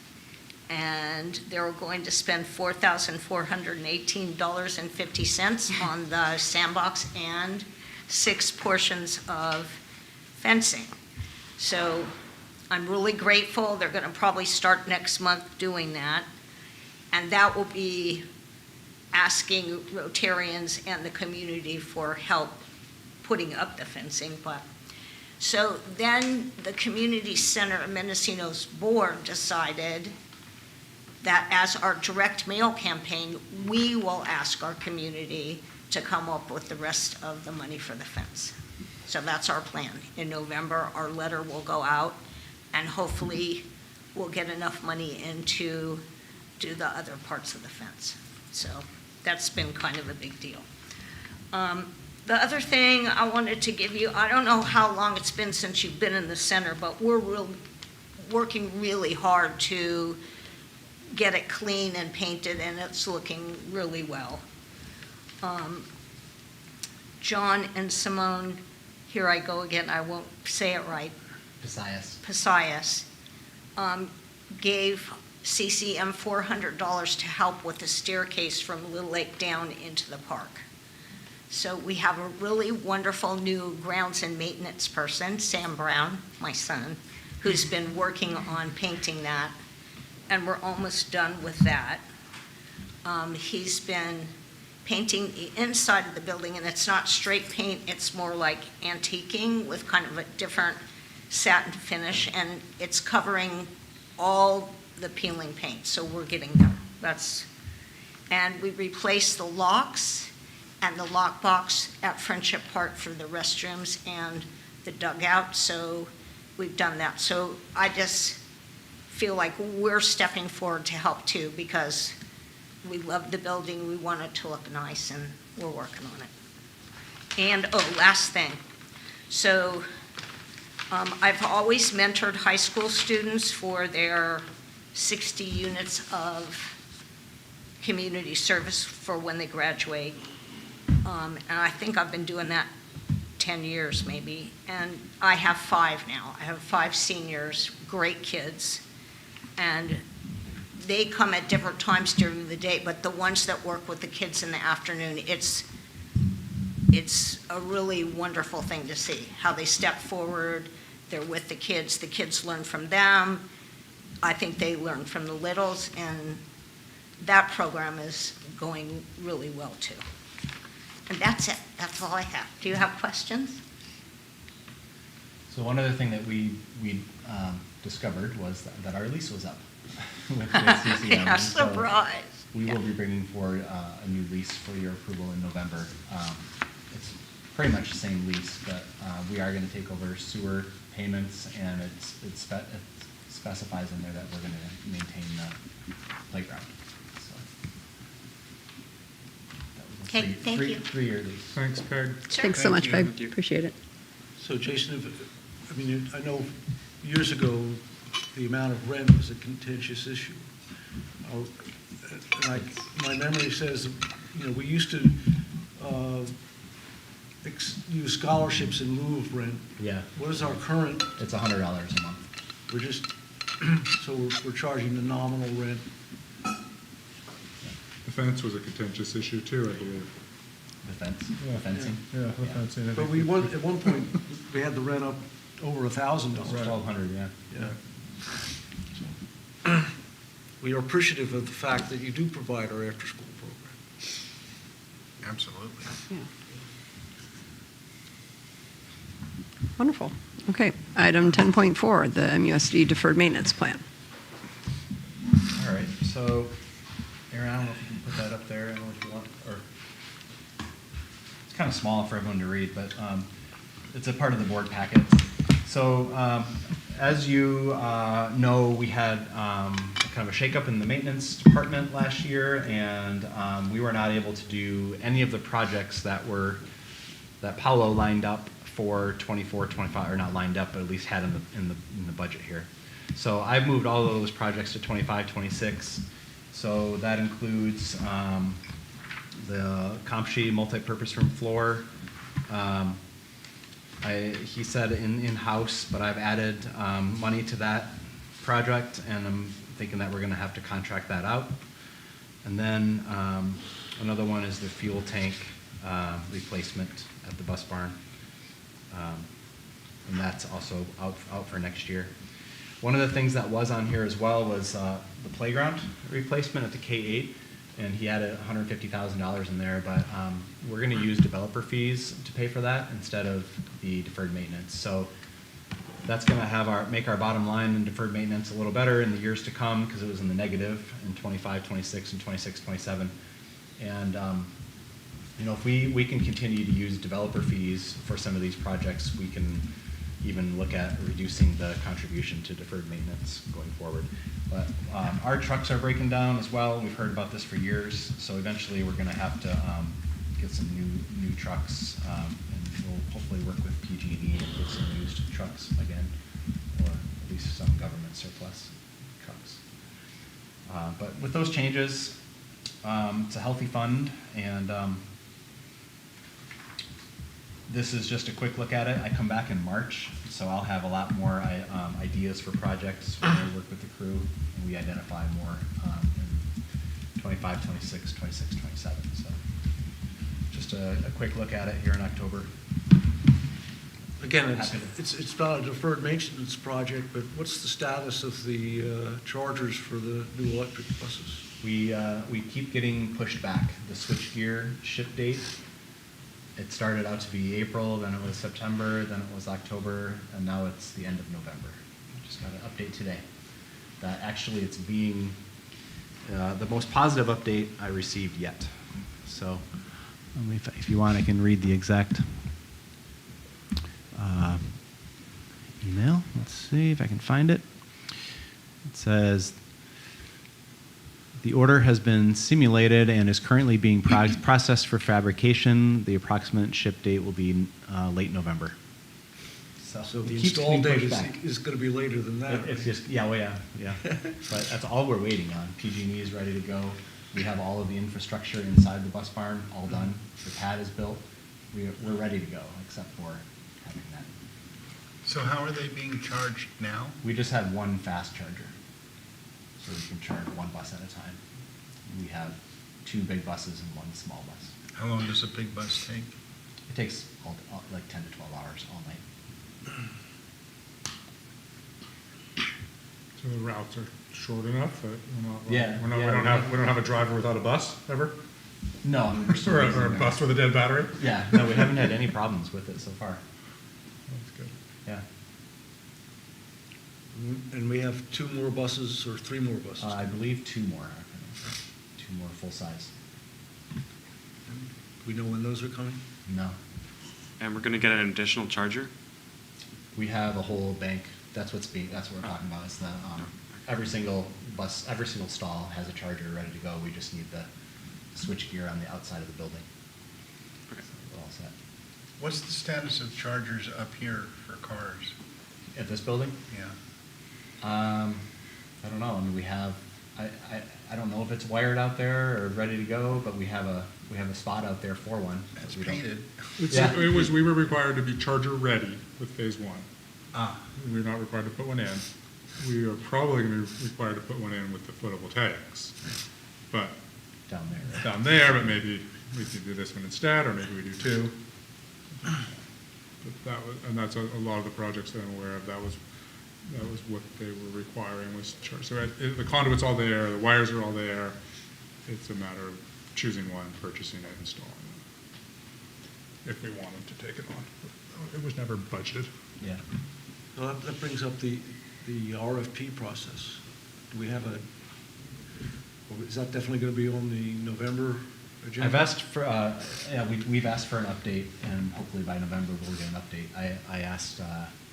and they were going to spend $4,418.50 on the sandbox and 6 portions of fencing. So I'm really grateful. They're going to probably start next month doing that. And that will be asking Rotarians and the community for help putting up the fencing. So then the Community Center of Mendocino's board decided that as our direct mail campaign, we will ask our community to come up with the rest of the money for the fence. So that's our plan. In November, our letter will go out, and hopefully we'll get enough money in to do the other parts of the fence. So that's been kind of a big deal. The other thing I wanted to give you, I don't know how long it's been since you've been in the center, but we're working really hard to get it clean and painted, and it's looking really well. John and Simone, here I go again, I won't say it right. Pisias gave CCM $400 to help with the staircase from Little Lake down into the park. So we have a really wonderful new grounds and maintenance person, Sam Brown, my son, who's been working on painting that, and we're almost done with that. He's been painting the inside of the building, and it's not straight paint, it's more like antiquing with kind of a different satin finish, and it's covering all the peeling paint, so we're getting there. And we replaced the locks and the lock box at Friendship Park for the restrooms and the dugout, so we've done that. So I just feel like we're stepping forward to help too, because we love the building, we want it to look nice, and we're working on it. And, oh, last thing. So I've always mentored high school students for their 60 units of community service for when they graduate. And I think I've been doing that 10 years maybe. And I have 5 now. I have 5 seniors, great kids. And they come at different times during the day, but the ones that work with the kids in the afternoon, it's a really wonderful thing to see, how they step forward, they're with the kids learn from them. I think they learn from the littles, and that program is going really well too. And that's it, that's all I have. Do you have questions? So one other thing that we discovered was that our lease was up with CCM. Yeah, So surprise. we will be bringing forward a new lease for your approval in November. It's pretty much the same lease, but we are going to take over sewer payments, and it specifies in there that we're going to maintain the playground. So that was a Okay, thank you. 3-year lease. Thanks, Peg. Thanks so much, Peg. Appreciate it. So Jason, I know years ago, the amount of rent was a contentious issue. My memory says, we used to use scholarships in lieu of rent. Yeah. What is our current? It's $100 a month. We're just, so we're charging the nominal rent. The fence was a contentious issue too, I believe. The fence, the fencing. Yeah, the fencing. I But think at one point, we had the rent up over $1,000. $1,200, yeah. Yeah. We are appreciative of the fact that you do provide our after-school program. Absolutely. Wonderful. Okay, item 10.4, the MUSD deferred maintenance plan. All right, so, Aaron, I don't know if you can put that up there, I don't know if you want, or, it's kind of small for everyone to read, but it's a part of the board packet. So, as you know, we had kind of a shakeup in the maintenance department last year, and we were not able to do any of the projects that Paolo lined up for 24, 25, or not lined up, but at least had in the budget here. So I've moved all of those projects to 25, 26. So that includes the Compshe multi-purpose room floor. He said in-house, but I've added money to that project, and I'm thinking that we're going to have to contract that out. And then another one is the fuel tank replacement at the bus barn. And that's also out for next year. One of the things that was on here as well was the playground replacement at the K8, and he added $150,000 in there, but we're going to use developer fees to pay for that instead of the deferred maintenance. So that's going to make our bottom line in deferred maintenance a little better in the years to come, because it was in the negative in 25, 26, and 26, 27. And if we can continue to use developer fees for some of these projects, we can even look at reducing the contribution to deferred maintenance going forward. But our trucks are breaking down as well. We've heard about this for years, so eventually we're going to have to get some new trucks, and we'll hopefully work with PG&E and get some used trucks again, or at least some government surplus trucks. But with those changes, it's a healthy fund, and this is just a quick look at it. I come back in March, so I'll have a lot more ideas for projects when I work with the crew, and we identify more in 25, 26, 26, 27. So just a quick look at it here in October. Again, it's not a deferred maintenance project, but what's the status of the chargers for the new electric buses? We keep getting pushed back. The switchgear ship date, it started out to be April, then it was September, then it was October, and now it's the end of November. I just got an update today that actually it's being the most positive update I received yet. So if you want, I can read the exact email. Let's see if I can find it. It says, the order has been simulated and is currently being processed for fabrication. The approximate ship date will be late November. So the it keeps install being date pushed is, back. is gonna be later than that. It's just, yeah, well, yeah. But that's all we're waiting on. PG&E is ready to go. We have all of the infrastructure inside the bus barn all done. The pad is built. We're ready to go, except for having that. So how are they being charged now? We just have one fast charger, so we can charge one bus at a time. We have 2 big buses and 1 small bus. How long does a big bus take? It takes like 10 to 12 hours all night. So the routes are short enough that we're not, Yeah, we're not, yeah, we don't have a driver without a bus ever? No, I mean, we're still Or using a that. bus with a dead battery? Yeah, no, we haven't had any problems with it so far. That's good. Yeah. And we have 2 more buses or 3 more buses? I believe 2 more are coming. 2 more full size. We know when those are coming? No. And we're gonna get an additional charger? We have a whole bank. That's what we're talking about. Is the every single bus, every single stall has a charger ready to go. We just need the switch gear on the outside of the building. Okay. So we're all set. What's the status of chargers up here for cars? At this building? Yeah. I don't know. I mean, we have. I don't know if it's wired out there or ready to go, but we have a spot out there for one. It's We don't- painted. Yeah. We were required to be charger ready with phase 1. Ah, We're not required to put one in. We are probably going to be required to put one in with the photovoltaics. But Down there. Right? down there, but maybe we could do this one instead, or maybe we do 2. But that's a lot of the projects that I'm aware of. That was what they were requiring was charge. So the conduit's all there, the wires are all there. It's a matter of choosing one, purchasing it, installing it. If we wanted to take it on. It was never budgeted. Yeah. Well, that brings up the RFP process. Do we have is that definitely going to be on the November agenda? I've asked for, we've asked for an update, and hopefully by November we'll get an update. I asked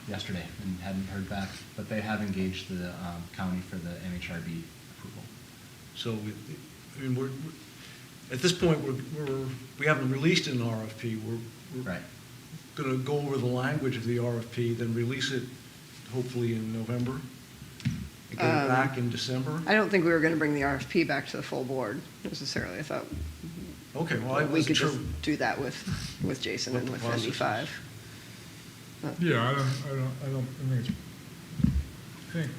yesterday and hadn't heard back, but they have engaged the county for the MHRB approval. So, we're at this point, we haven't released an RFP. We're Right. going to go over the language of the RFP, then release it hopefully in November, and get it back in December. I don't think we were going to bring the RFP back to the full board necessarily. I thought Okay, well, I we wasn't could sure. just do that with Jason What and the with process ND5. Yeah, I think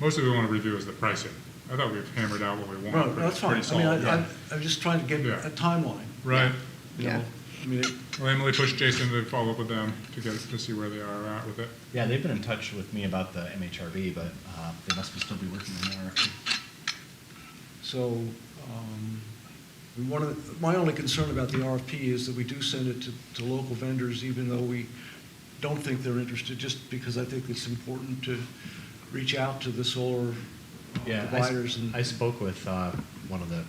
mostly we want to review is the pricing. I thought we've hammered out what we want. No, that's fine. Pretty I mean, solid. I'm just trying to get Yeah. a timeline. Right. You Yeah. know, I mean, Well, Emily pushed Jason to follow up with them to see where they are at with it. Yeah, they've been in touch with me about the MHRB, but they must still be working on the RFP. so, my only concern about the RFP is that we do send it to local vendors, even though we don't think they're interested, just because I think it's important to reach out to the solar Yeah, providers. I spoke with one of the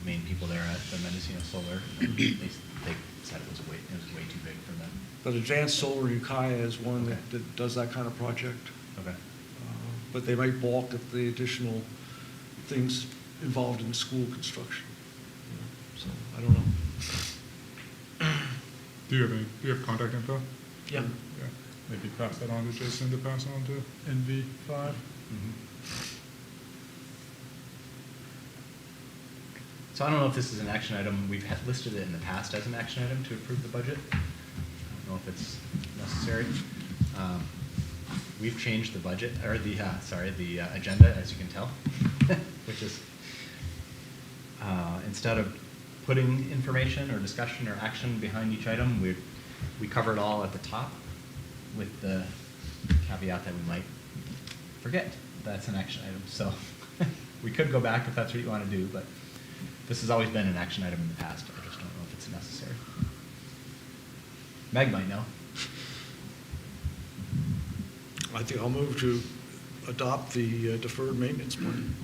main people there at the Mendocino Solar. And they said it was way too big for them. But Advanced Solar Ukiah is one Okay. that does that kind of project. Okay. But they might balk at the additional things involved in school construction. So, I don't know. Do you have contact info? Yeah. Yeah. Maybe pass that on to Jason to pass on to NV5. So I don't know if this is an action item. We've listed it in the past as an action item to approve the budget. I don't know if it's necessary. We've changed the budget, or the agenda, as you can tell, which is instead of putting information or discussion or action behind each item, we cover it all at the top with the caveat that we might forget that's an action item. So we could go back if that's what you want to do, but this has always been an action item in the past. I just don't know if it's necessary. Meg might know. I think I'll move to adopt the deferred maintenance plan.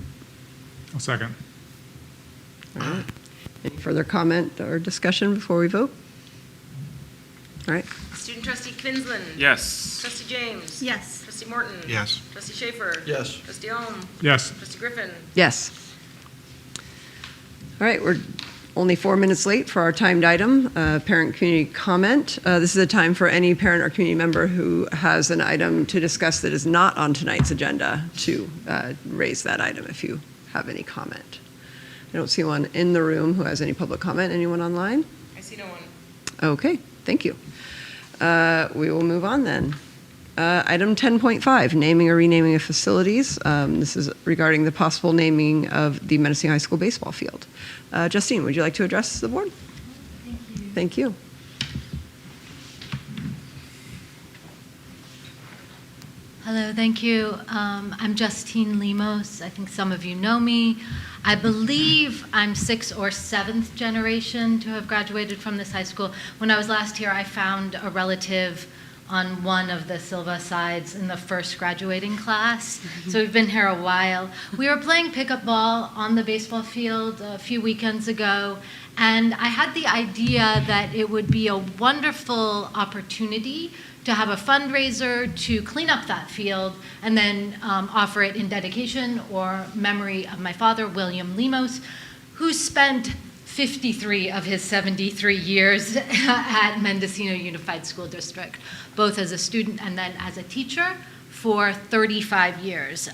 A second. All right. Any further comment or discussion before we vote? All right. Student trustee Kvinsland? Yes. Trustee James? Yes. Trustee Trustee Morton? Yes. Trustee Schaefer? Yes. Trustee Ohm? Yes. Trustee Griffin? Yes. All right, we're only 4 minutes late for our timed item, parent community comment. This is a time for any parent or community member who has an item to discuss that is not on tonight's agenda to raise that item if you have any comment. I don't see one in the room who has any public comment. Anyone online? I see no one. Okay, thank you. We will move on then. Item 10.5, naming or renaming of facilities. This is regarding the possible naming of the Mendocino High School baseball field. Justine, would you like to address the board? Thank you. Hello, thank you. I'm Justine Lemos. I think some of you know me. I believe I'm 6th or 7th generation to have graduated from this high school. When I was last here, I found a relative on one of the Silva sides in the first graduating class. So we've been here a while. We were playing pickup ball on the baseball field a few weekends ago, and I had the idea that it would be a wonderful opportunity to have a fundraiser to clean up that field and then offer it in dedication or memory of my father, William Lemos, who spent 53 of his 73 years at Mendocino Unified School District, both as a student and then as a teacher for 35 years.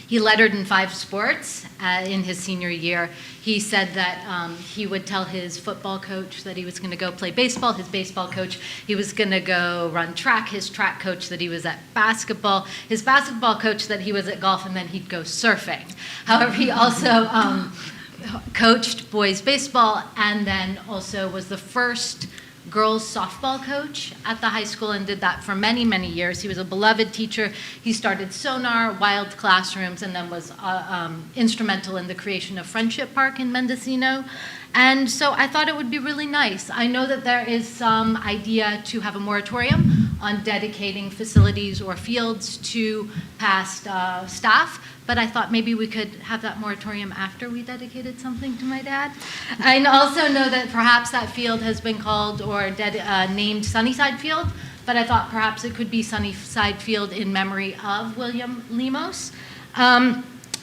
He lettered in 5 sports in his senior year. He said that he would tell his football coach that he was going to go play baseball, his baseball coach he was going to go run track, his track coach that he was at basketball, his basketball coach that he was at golf, and then he'd go surfing. However, he also coached boys baseball and then also was the first girls softball coach at the high school and did that for many, many years. He was a beloved teacher. He started Sonar, Wild Classrooms, and then was instrumental in the creation of Friendship Park in Mendocino. And so I thought it would be really nice. I know that there is some idea to have a moratorium on dedicating facilities or fields to past staff, but I thought maybe we could have that moratorium after we dedicated something to my dad. I also know that perhaps that field has been called or named Sunnyside Field, but I thought perhaps it could be Sunnyside Field in memory of William Lemos.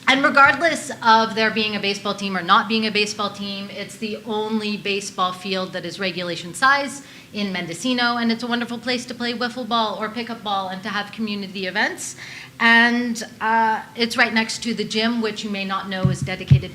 And regardless of there being a baseball team or not being a baseball team, it's the only baseball field that is regulation size in Mendocino, and it's a wonderful place to play wiffle ball or pickup ball and to have community events. And it's right next to the gym, which you may not know is dedicated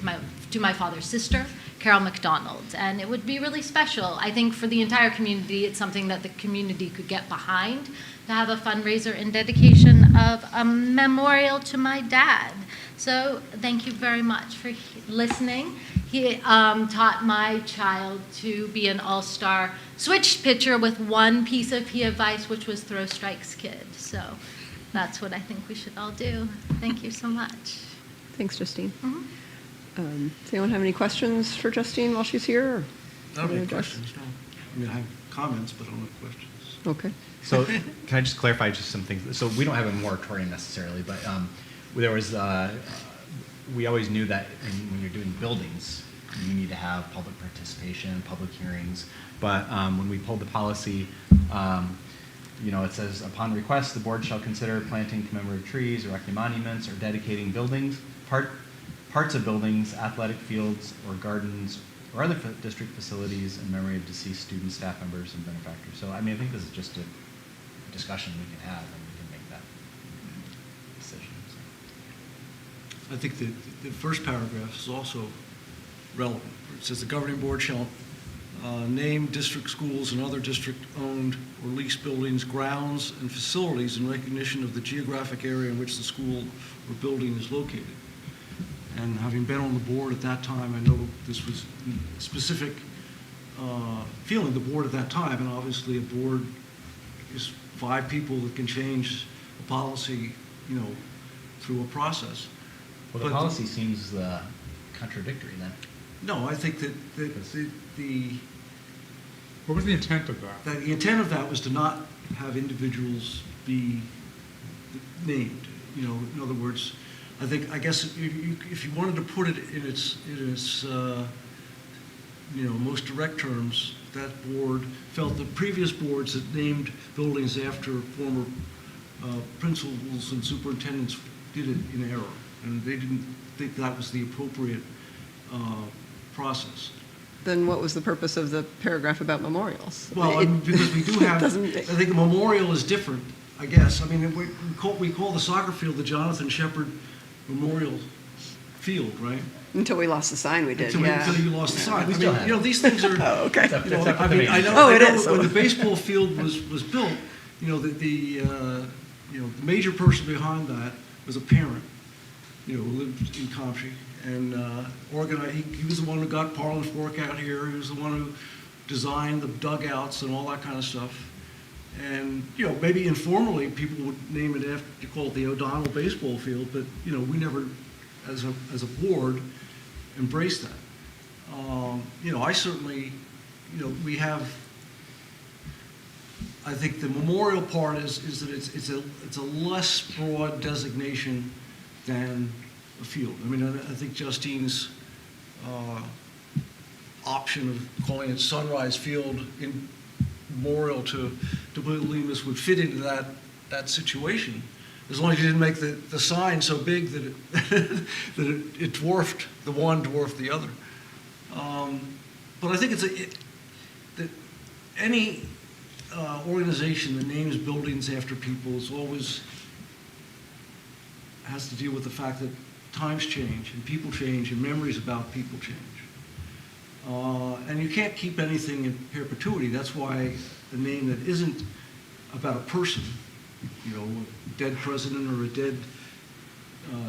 to my father's sister, Carol McDonald. And it would be really special. I think for the entire community, it's something that the community could get behind to have a fundraiser in dedication of a memorial to my dad. So thank you very much for listening. He taught my child to be an all-star switch pitcher with one piece of key advice, which was throw strikes, kid. So that's what I think we should all do. Thank you so much. Thanks, Justine. Does anyone have any questions for Justine while she's here? Or I don't have any questions, no. I mean, I have comments, but I don't have questions. Okay. So can I just clarify just some things? So we don't have a moratorium necessarily, but there was, we always knew that when you're doing buildings, you need to have public participation, public hearings. But when we pulled the policy, it says, upon request, the board shall consider planting commemorative trees, erecting monuments, or dedicating buildings, parts of buildings, athletic fields, or gardens, or other district facilities in memory of deceased students, staff members, and benefactors. So, I mean, I think this is just a discussion we can have, and we can make that decision. So. I think the first paragraph is also relevant. It says the governing board shall name district schools and other district-owned or leased buildings, grounds, and facilities in recognition of the geographic area in which the school or building is located. And having been on the board at that time, I know this was a specific feeling of the board at that time, and obviously a board is 5 people that can change a policy, through a process. Well, the policy seems contradictory then. No, I think that the What was the intent of that? the intent of that was to not have individuals be named. In other words, I guess if you wanted to put it in its most direct terms, that board felt that previous boards that named buildings after former principals and superintendents did it in error, and they didn't think that was the appropriate process. Then what was the purpose of the paragraph about memorials? Well, because we do have, doesn't- I think a memorial is different, I guess. I mean, we call the soccer field the Jonathan Shepard Memorial Field, right? Until we lost the sign, we did, yeah. Until you lost the sign. We I still mean, have you know, these things are. Oh, okay. It's up- You know, it's up to I the mean, I meeting. know, Oh, I it know is. when the baseball field was built, you know, the major person behind that was a parent, you know, who lived in Comshy, and organized, he was the one who got Parlin Fork out here, he was the one who designed the dugouts and all that kind of stuff. And, you know, maybe informally, people would name it after, you call it the O'Donnell Baseball Field, but, you know, we never, as a board, embraced that. You know, I certainly, you know, we have, I think the memorial part is that it's a less broad designation than a field. I mean, I think Justine's option of calling it Sunrise Field in memorial to Bill Lemus would fit into that situation, as long as you didn't make the sign so big that that it dwarfed, the one dwarfed the other. But I think that any organization that names buildings after people is always has to deal with the fact that times change and people change and memories about people change. And you can't keep anything in perpetuity. That's why a name that isn't about a person, you know, a dead president or a dead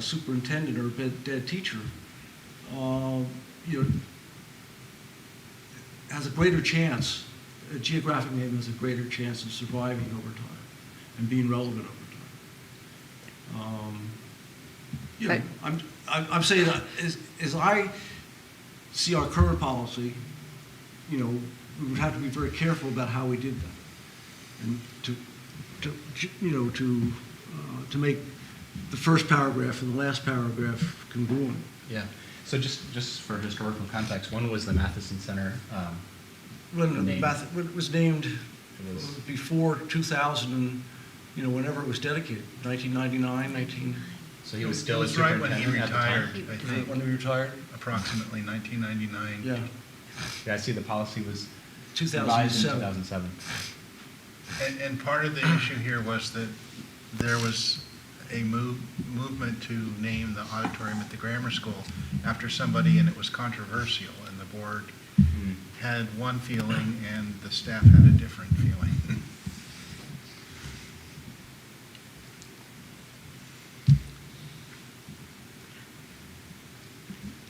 superintendent or a dead teacher, you know, has a greater chance, a geographic name has a greater chance of surviving over time and being relevant over time. You know, I'm saying that as I see our current policy, you know, we would have to be very careful about how we did that, and to make the first paragraph and the last paragraph congruent. Yeah. So just for historical context, when was the Matheson Center When named? it was named It was- before 2000, and you know, whenever it was dedicated, 1999, So he was still It a was right when he superintendent at the time? retired, I think, when we retired. approximately 1999. Yeah, Yeah, I see the policy was 2007. revised in 2007. And part of the issue here was that there was a movement to name the auditorium at the grammar school after somebody, and it was controversial, and the board had one feeling and the staff had a different feeling.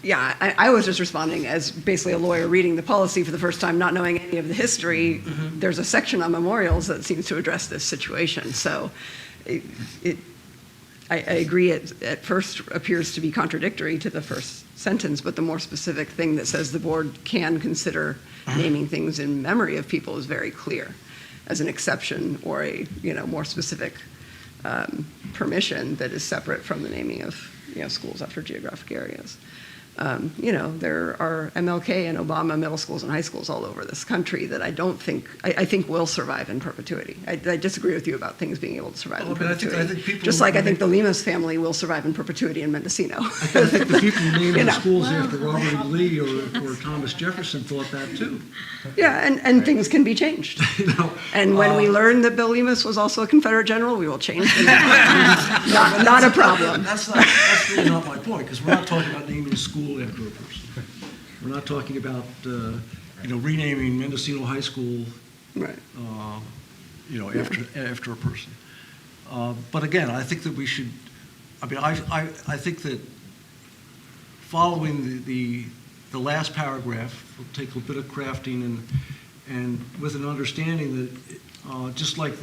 Yeah, I was just responding as basically a lawyer reading the policy for the first time, not knowing any of the history. There's a section on memorials that seems to address this situation. So I agree, it at first appears to be contradictory to the first sentence, but the more specific thing that says the board can consider naming things in memory of people is very clear as an exception or a, you know, more specific permission that is separate from the naming of, you know, schools after geographic areas. You know, there are MLK and Obama middle schools and high schools all over this country that I think will survive in perpetuity. I disagree with you about things being able to survive in but I perpetuity. think people- Just like I think the Lemus family will survive in perpetuity in Mendocino. I think the people who named You the know. schools after Robert E. Lee or Thomas Jefferson thought that too. Yeah, and things can be changed. You know, And when we learn that Bill Lemus was also a Confederate general, we will change the name. Not a problem. That's really not my point, because we're not talking about naming a school after a person. We're not talking about, you know, renaming Mendocino High School, Right. you know, after a person. But again, I think that we should, I mean, I think that following the last paragraph, will take a bit of crafting and with an understanding that, just like,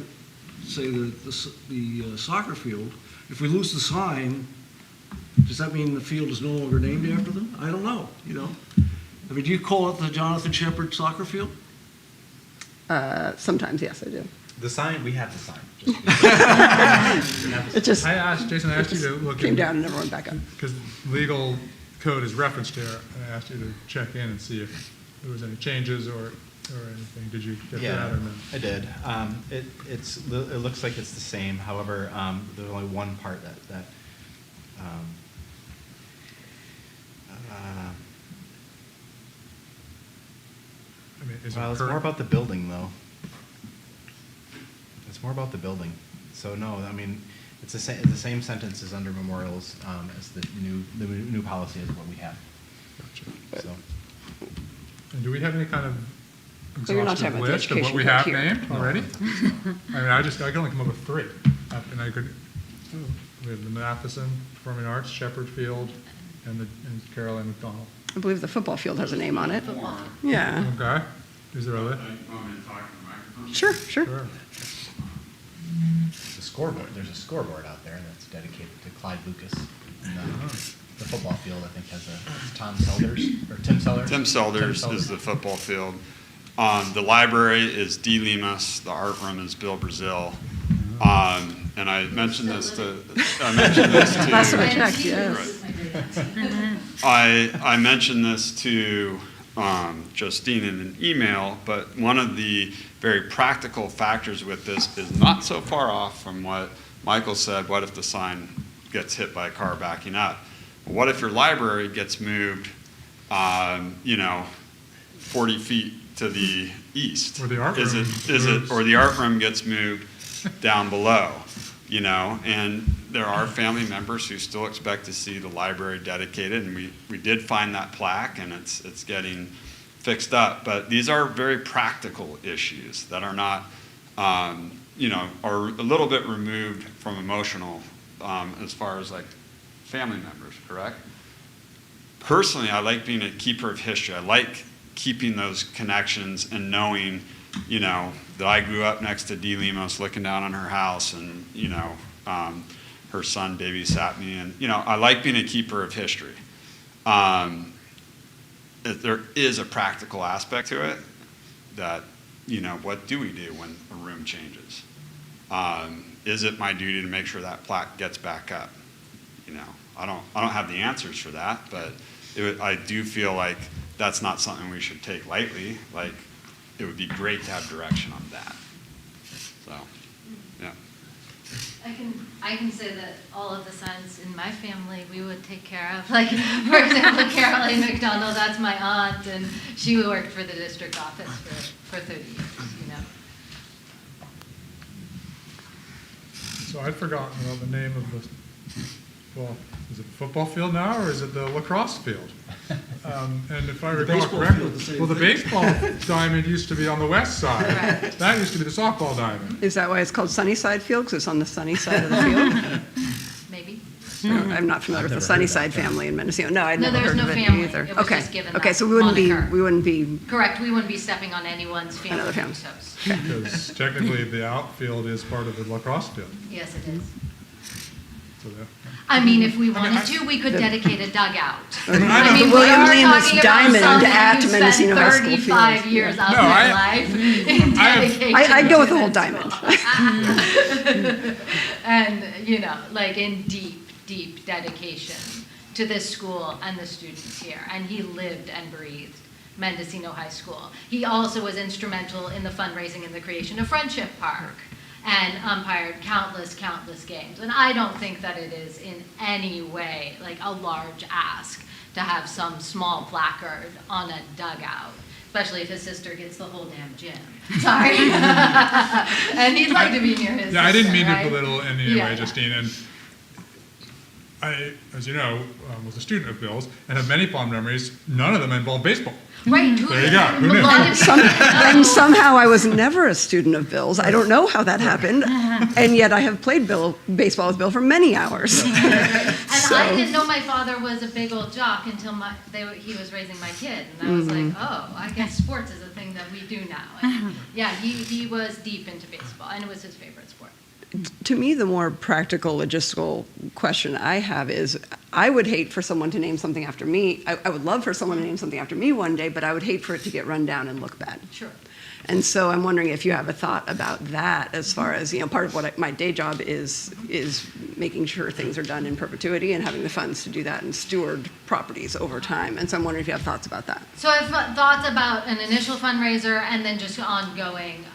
say, the soccer field, if we lose the sign, does that mean the field is no longer named after them? I don't know, you know? I mean, do you call it the Jonathan Shepard Soccer Field? Sometimes, yes, I do. The sign, we have the sign. It just I asked you to look came in, down and never went back up. because legal code is referenced here, and I asked you to check in and see if there was any changes or or anything? Did you get Yeah, that or no? I did. It looks like it's the same. However, there's only one part that I mean, is well, it it's more about the building, though. It's more about the building. So no, I mean, it's the same sentence as under memorials as the new policy is what we have. Gotcha. So And do we have any kind of So you're not exhaustive talking about the list of what education we part have here. named No, already? I don't think so. I mean, I can only come up with 3. And I could, we have the Matheson Performing Arts, Shepherd Field, and Caroline McDonald. I believe the football field has a name on it. Yeah. Okay. Is there other? Sure. Sure. the scoreboard. There's a scoreboard out there that's dedicated to Clyde Lucas. And, the football field, I think, has it's Tom Selders or Tim Sellers. Tim Selders is the football field. The library is D. Lemus. The art room is Bill Brazil. And I mentioned this to. Last time I checked, yes. I mentioned this to Justine in an email, but one of the very practical factors with this is not so far off from what Michael said. What if the sign gets hit by a car backing up? What if your library gets moved, 40 feet to the east? Or the art Is room it, or the art room gets moved down below, and there are family members who still expect to see the library dedicated, and we did find that plaque, and it's getting fixed up. But these are very practical issues that are not, are a little bit removed from emotional as far as like family members, correct? Personally, I like being a keeper of history. I like keeping those connections and knowing, that I grew up next to Dee Lemos looking down on her house, and, her son babysat me. And, I like being a keeper of history. There is a practical aspect to it that, what do we do when a room changes? Is it my duty to make sure that plaque gets back up? I don't have the answers for that, but I do feel like that's not something we should take lightly. Like, it would be great to have direction on that. So, yeah. I can say that all of the signs in my family we would take care of. Like, for example, Caroline McDonald, that's my aunt, and she worked for the district office for 30 years, So I'd forgotten about the name of the, well, is it the football field now, or is it the lacrosse field? And if I recall baseball correctly, field, the same well, the thing. baseball diamond used to be on the west side. Right. That used to be the softball diamond. Is that why it's called Sunnyside Field? Because it's on the sunny side of the field? Maybe. I'm not familiar with the Sunnyside family in Mendocino. No, I'd No, never there's heard no of it family. either. It was Okay. just given Okay, that so we wouldn't moniker. be, Correct. We wouldn't be stepping on anyone's family Another family. toes. Because technically the outfield is part of the lacrosse field. Yes, it is. So that- I mean, if we wanted to, we could dedicate a dugout. I know, I mean, the we William are Lemus talking about Diamond someone at who spent Mendocino High School 35 Field. years out No, of their I- life in dedication. I'd go with to the whole this diamond. school. And, like in deep dedication to this school and the students here. And he lived and breathed Mendocino High School. He also was instrumental in the fundraising and the creation of Friendship Park, and umpired countless games. And I don't think that it is in any way like a large ask to have some small placard on a dugout, especially if his sister gets the whole damn gym. Sorry. And he'd like to be near his sister, Yeah, I didn't mean to right? belittle in any Yeah, way, yeah. Justine. And I, as you know, was a student of Bill's and have many fond memories. None of them involved baseball. Right. There you go. Who A knew? lot of And somehow I was never a student of Bill's. I don't know how that happened. And yet I have played baseball with Bill for many hours. And I didn't know my father was a big old jock until he was raising my kid. And I was like, oh, I guess sports is a thing that we do now. And yeah, he was deep into baseball, and it was his favorite sport. To me, the more practical, logistical question I have is, I would hate for someone to name something after me. I would love for someone to name something after me one day, but I would hate for it to get run down and look bad. Sure. And so I'm wondering if you have a thought about that, as far as, part of what my day job is making sure things are done in perpetuity and having the funds to do that and steward properties over time. And so I'm wondering if you have thoughts about that. So I've thoughts about an initial fundraiser and then just ongoing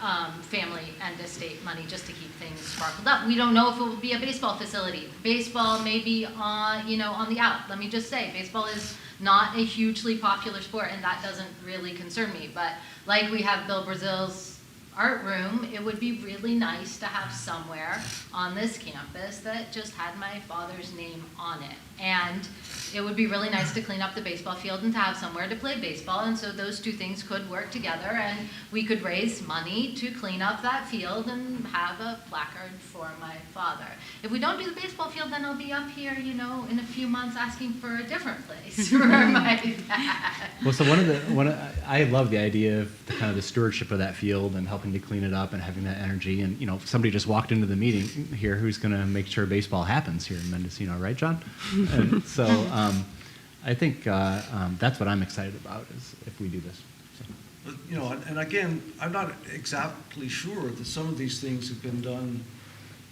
family and estate money just to keep things sparkled up. We don't know if it will be a baseball facility. Baseball may be on the out. Let me just say, baseball is not a hugely popular sport, and that doesn't really concern me. But like we have Bill Brazil's art room, it would be really nice to have somewhere on this campus that just had my father's name on it. And it would be really nice to clean up the baseball field and to have somewhere to play baseball. And so those two things could work together, and we could raise money to clean up that field and have a placard for my father. If we don't do the baseball field, then I'll be up here, in a few months asking for a different place for my dad. Well, so I love the idea of kind of the stewardship of that field and helping to clean it up and having that energy. And, if somebody just walked into the meeting here, who's going to make sure baseball happens here in Mendocino, right, John? And so I think that's what I'm excited about, is if we do this. So. And again, I'm not exactly sure that some of these things have been done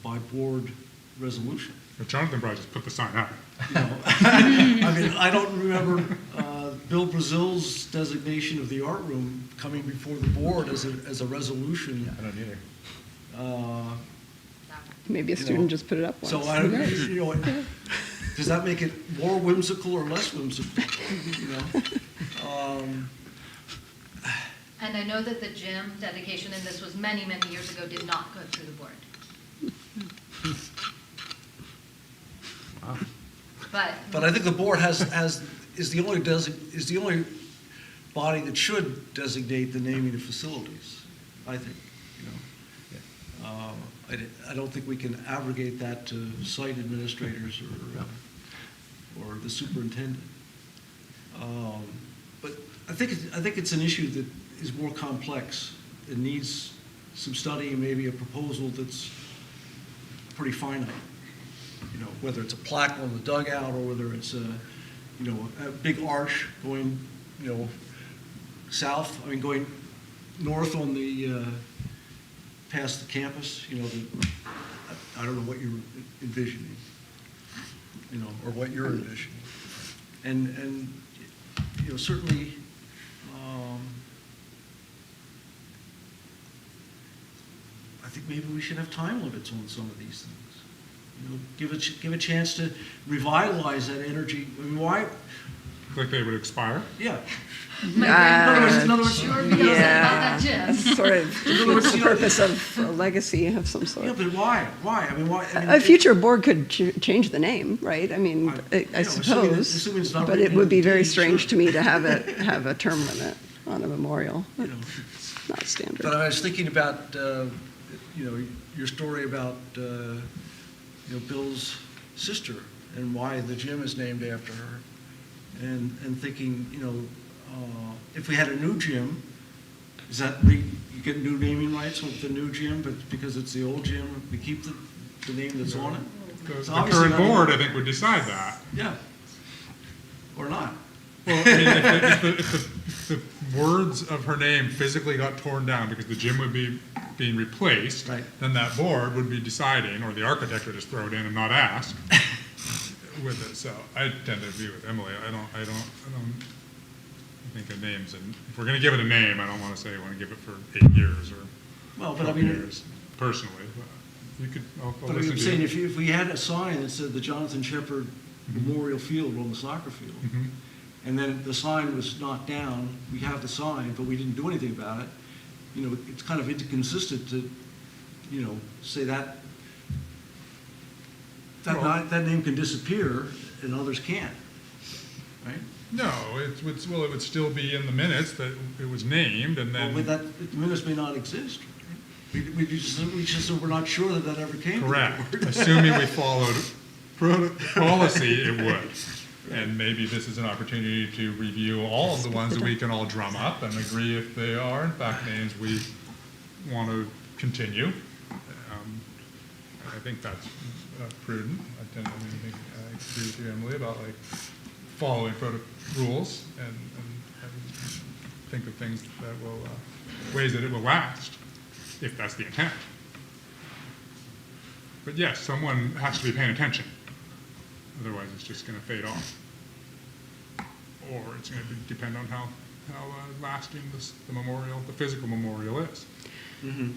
by board resolution. But Jonathan probably just put the sign up. I don't remember Bill Brazil's designation of the art room coming before the board as a resolution. I don't either. Maybe a student just put it up once. So does that make it more whimsical or less whimsical? And I know that the gym dedication, and this was many, many years ago, did not go through the board. Wow. But I think the board is the only body that should designate the naming of facilities. I think, I don't think we can abrogate that to site administrators or the superintendent. But I think it's an issue that is more complex. It needs some study and maybe a proposal that's pretty finite. Whether it's a plaque on the dugout or whether it's a big arch going, south. Going north on the past the campus. I don't know what you're envisioning. Or what you're envisioning. And certainly. I think maybe we should have time limits on some of these things. Give a chance to revitalize that energy. Why? Like they would expire? Yeah. my grandparents were sure because about that gym. That's sort of defeats the purpose of a legacy of some sort. Yeah, but why? Why? Why? A future board could change the name, right? I suppose, assuming it's not but it would be very written in strange sure. to me to have a term limit on a memorial. It's not standard. But I was thinking about, your story about, Bill's sister and why the gym is named after her. And thinking, if we had a new gym, is that you get new naming rights with the new gym, but because it's the old gym, we keep the name that's on it? The obviously current not- board, I think, would decide that. Yeah. Or not. Well, if the words of her name physically got torn down because the gym would be being replaced, Right. then that board would be deciding, or the architect would just throw it in and not ask with it. So I tend to agree with Emily. I don't think of names, and if we're going to give it a name, I don't want to say we want to give it for 8 years or Well, but 12 years, personally. But you could. I'll But listen I'm to saying you. if we had a sign that said the Jonathan Shepherd Memorial Field on the soccer field, Mhm. and then the sign was knocked down, we have the sign, but we didn't do anything about it, it's kind of inconsistent to, say that that name can disappear and others can't, right? No, it would still be in the minutes that it was named, and then. Well, the minutes may not exist. We just we're not sure that ever came. to the Correct. board. Assuming we followed policy, it would. And maybe this is an opportunity to review all of the ones that we can all drum up and agree if they are in fact names we want to continue. I think that's prudent. I agree with you, Emily, about like following rules and think of things that will, ways that it will last, if that's the intent. But yes, someone has to be paying attention. Otherwise, it's just going to fade off. Or it's going to depend on how lasting the memorial, the physical memorial is. Mm-hmm.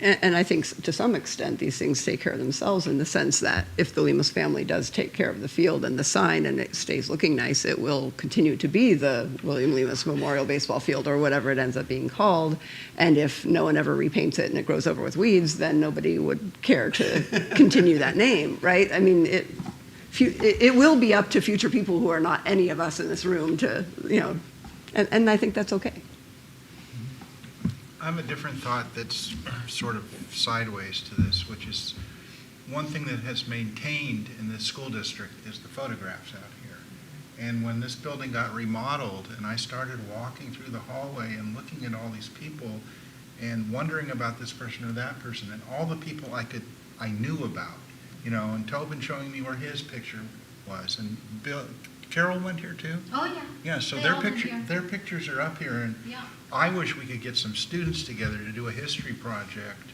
And I think to some extent, these things take care of themselves in the sense that if the Lemos family does take care of the field and the sign and it stays looking nice, it will continue to be the William Lemos Memorial Baseball Field or whatever it ends up being called. And if no one ever repaints it and it grows over with weeds, then nobody would care to continue that name, right? I mean, it will be up to future people who are not any of us in this room to, and I think that's okay. I have a different thought that's sort of sideways to this, which is one thing that has maintained in this school district is the photographs out here. And when this building got remodeled and I started walking through the hallway and looking at all these people and wondering about this person or that person and all the people I knew about, and Tobin showing me where his picture was, and Carol went here too? Oh, yeah. Yeah, so They their all went here. their pictures are up here, and Yeah. I wish we could get some students together to do a history project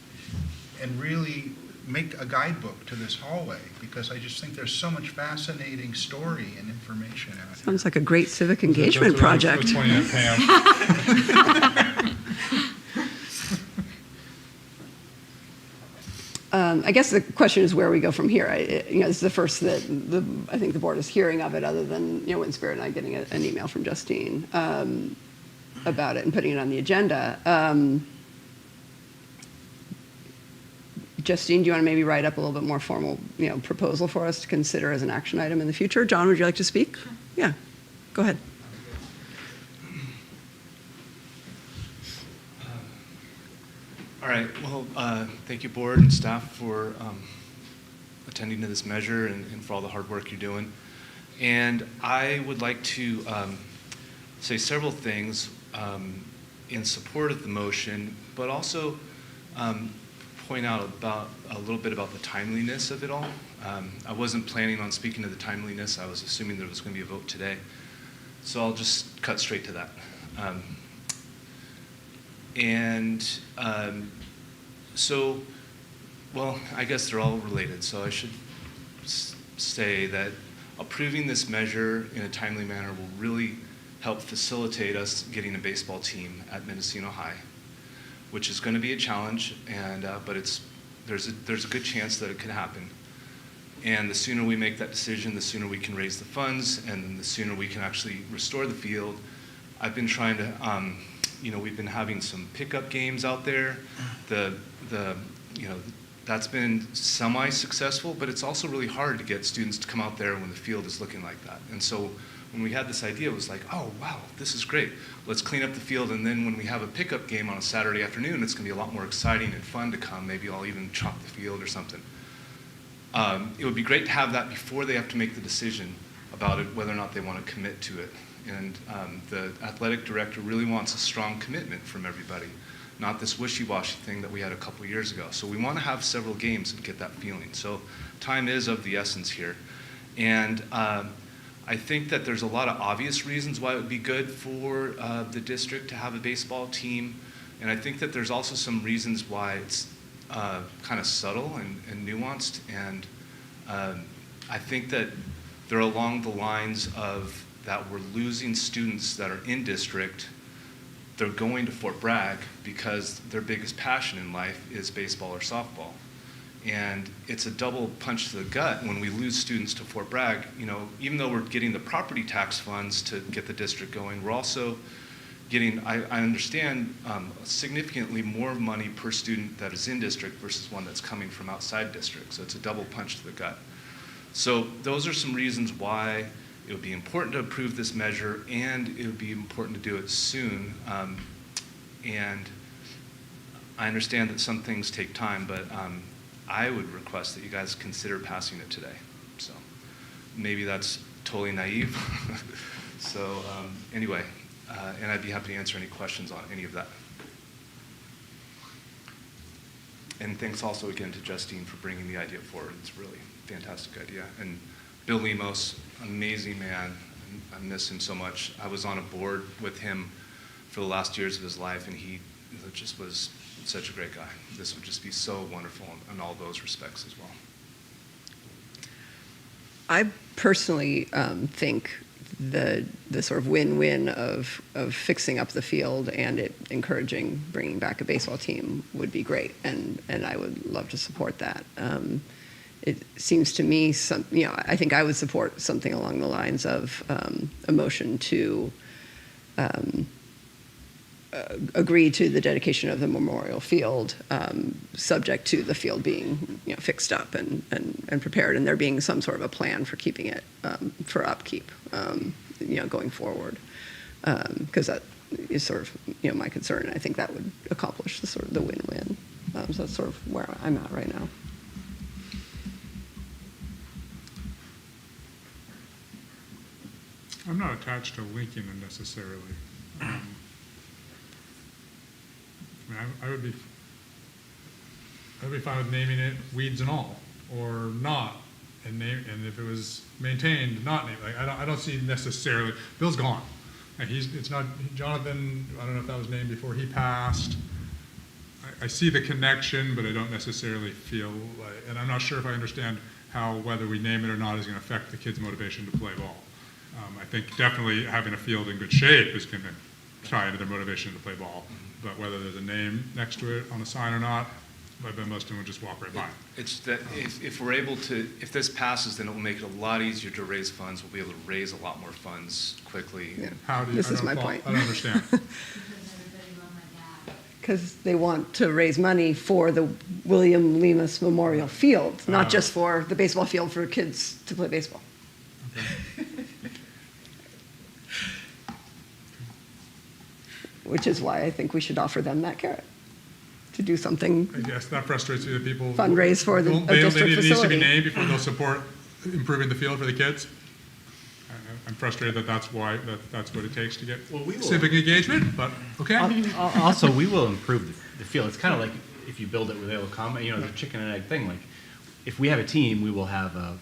and really make a guidebook to this hallway, because I just think there's so much fascinating story and information out here. Sounds like a great civic engagement That's what I was project. pointing at Pam. I guess the question is where we go from here. This is the first that I think the board is hearing of it, other than Win Spirit and I getting an email from Justine about it and putting it on the agenda. Justine, do you want to maybe write up a little bit more formal, proposal for us to consider as an action item in the future? John, would you like to speak? Sure. Yeah, go ahead. All right, well, thank you, board and staff, for attending to this measure and for all the hard work you're doing. And I would like to say several things in support of the motion, but also point out a little bit about the timeliness of it all. I wasn't planning on speaking to the timeliness. I was assuming there was going to be a vote today. So I'll just cut straight to that. Well, I guess they're all related, so I should say that approving this measure in a timely manner will really help facilitate us getting a baseball team at Mendocino High, which is going to be a challenge, but there's a good chance that it could happen. And the sooner we make that decision, the sooner we can raise the funds, and the sooner we can actually restore the field. I've been trying to, we've been having some pickup games out there. That's been semi-successful, but it's also really hard to get students to come out there when the field is looking like that. And so when we had this idea, it was like, oh, wow, this is great. Let's clean up the field, and then when we have a pickup game on a Saturday afternoon, it's going to be a lot more exciting and fun to come. Maybe I'll even chalk the field or something. It would be great to have that before they have to make the decision about it, whether or not they want to commit to it. And the athletic director really wants a strong commitment from everybody, not this wishy-washy thing that we had a couple years ago. So we want to have several games and get that feeling. So time is of the essence here. And I think that there's a lot of obvious reasons why it would be good for the district to have a baseball team. And I think that there's also some reasons why it's kind of subtle and nuanced. And I think that they're along the lines of that we're losing students that are in district. They're going to Fort Bragg because their biggest passion in life is baseball or softball. And it's a double punch to the gut when we lose students to Fort Bragg. Even though we're getting the property tax funds to get the district going, we're also getting, I understand, significantly more money per student that is in district versus one that's coming from outside district. So it's a double punch to the gut. So those are some reasons why it would be important to approve this measure, and it would be important to do it soon. And I understand that some things take time, but I would request that you guys consider passing it today. So maybe that's totally naive. So anyway, and I'd be happy to answer any questions on any of that. And thanks also again to Justine for bringing the idea forward. It's a really fantastic idea. And Bill Lemos, amazing man. I miss him so much. I was on a board with him for the last years of his life, and he just was such a great guy. This would just be so wonderful in all those respects as well. I personally think the sort of win-win of fixing up the field and it encouraging bringing back a baseball team would be great, and I would love to support that. It seems to me, I think I would support something along the lines of a motion to agree to the dedication of the memorial field, subject to the field being fixed up and prepared, and there being some sort of a plan for keeping it for upkeep, going forward, because that is sort of my concern. I think that would accomplish the win-win. So that's sort of where I'm at right now. I'm not attached to linking them necessarily. I would be fine with naming it weeds and all, or not, and if it was maintained, not named. Like I don't see necessarily. Bill's gone. Like it's not Jonathan. I don't know if that was named before he passed. I see the connection, but I don't necessarily feel like, and I'm not sure if I understand how whether we name it or not is going to affect the kids' motivation to play ball. I think definitely having a field in good shape is going to tie into their motivation to play ball. But whether there's a name next to it on a sign or not, I bet most of them would just walk right by. It's that if we're able to, if this passes, then it will make it a lot easier to raise funds. We'll be able to raise a lot more funds quickly. Yeah. How do you, This is my point. I don't understand. Because they want to raise money for the William Lemus Memorial Field, not just for the baseball field for kids to play baseball. Which is why I think we should offer them that carrot, to do something. I guess that frustrates me that people Fundraise for a district it needs to be facility. named before they'll support improving the field for the kids. I'm frustrated that that's what it takes to get civic engagement, but okay. Also, we will improve the field. It's kind of like if you build it where they will come, the chicken and egg thing. Like, if we have a team, we will have a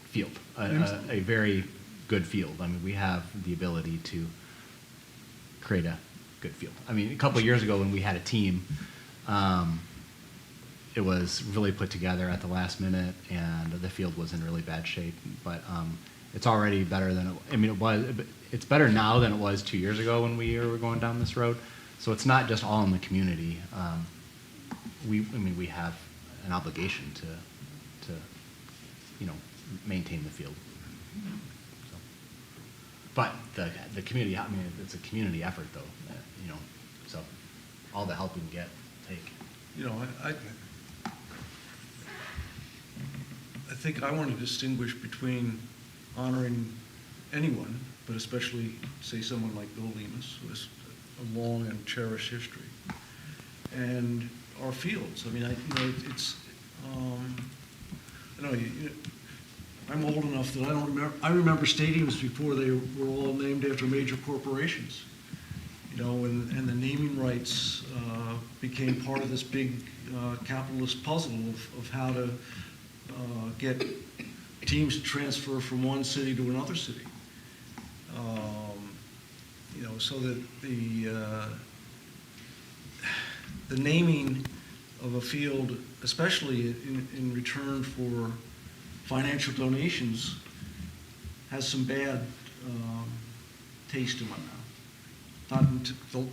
field, a very good field. I mean, we have the ability to create a good field. I mean, a couple of years ago when we had a team, it was really put together at the last minute, and the field was in really bad shape. But it's already better than it's better now than it was 2 years ago when we were going down this road. So it's not just all in the community. We have an obligation to maintain the field. So. But the community, it's a community effort though, so all the help we can get, take. I think I want to distinguish between honoring anyone, but especially, say, someone like Bill Lemus, who has a long and cherished history, and our fields. I mean, I'm old enough that I don't remember. I remember stadiums before they were all named after major corporations, and the naming rights became part of this big capitalist puzzle of how to get teams to transfer from one city to another city. So that the naming of a field, especially in return for financial donations, has some bad taste in my mouth. Not in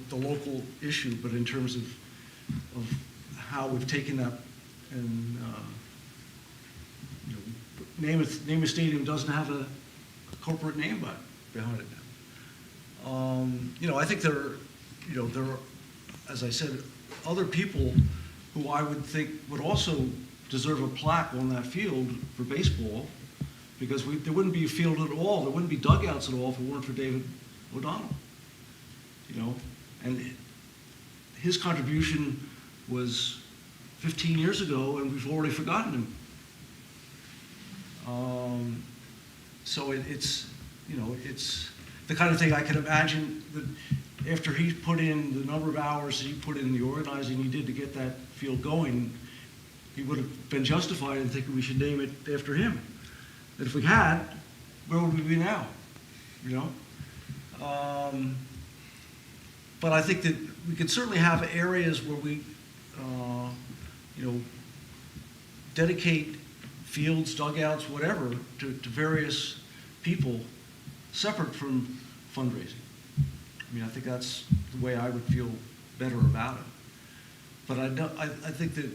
the local issue, but in terms of how we've taken that and name a stadium doesn't have a corporate name behind it now. I think there are, as I said, other people who I would think would also deserve a plaque on that field for baseball, because there wouldn't be a field at all, there wouldn't be dugouts at all if it weren't for David O'Donnell. And his contribution was 15 years ago, and we've already forgotten him. So it's the kind of thing I can imagine that after he put in the number of hours he put in the organizing he did to get that field going, he would have been justified in thinking we should name it after him. And if we had, where would we be now? You know? But I think that we could certainly have areas where we, you know, dedicate fields, dugouts, whatever, to various people separate from fundraising. I mean, I think that's the way I would feel better about it. But I think that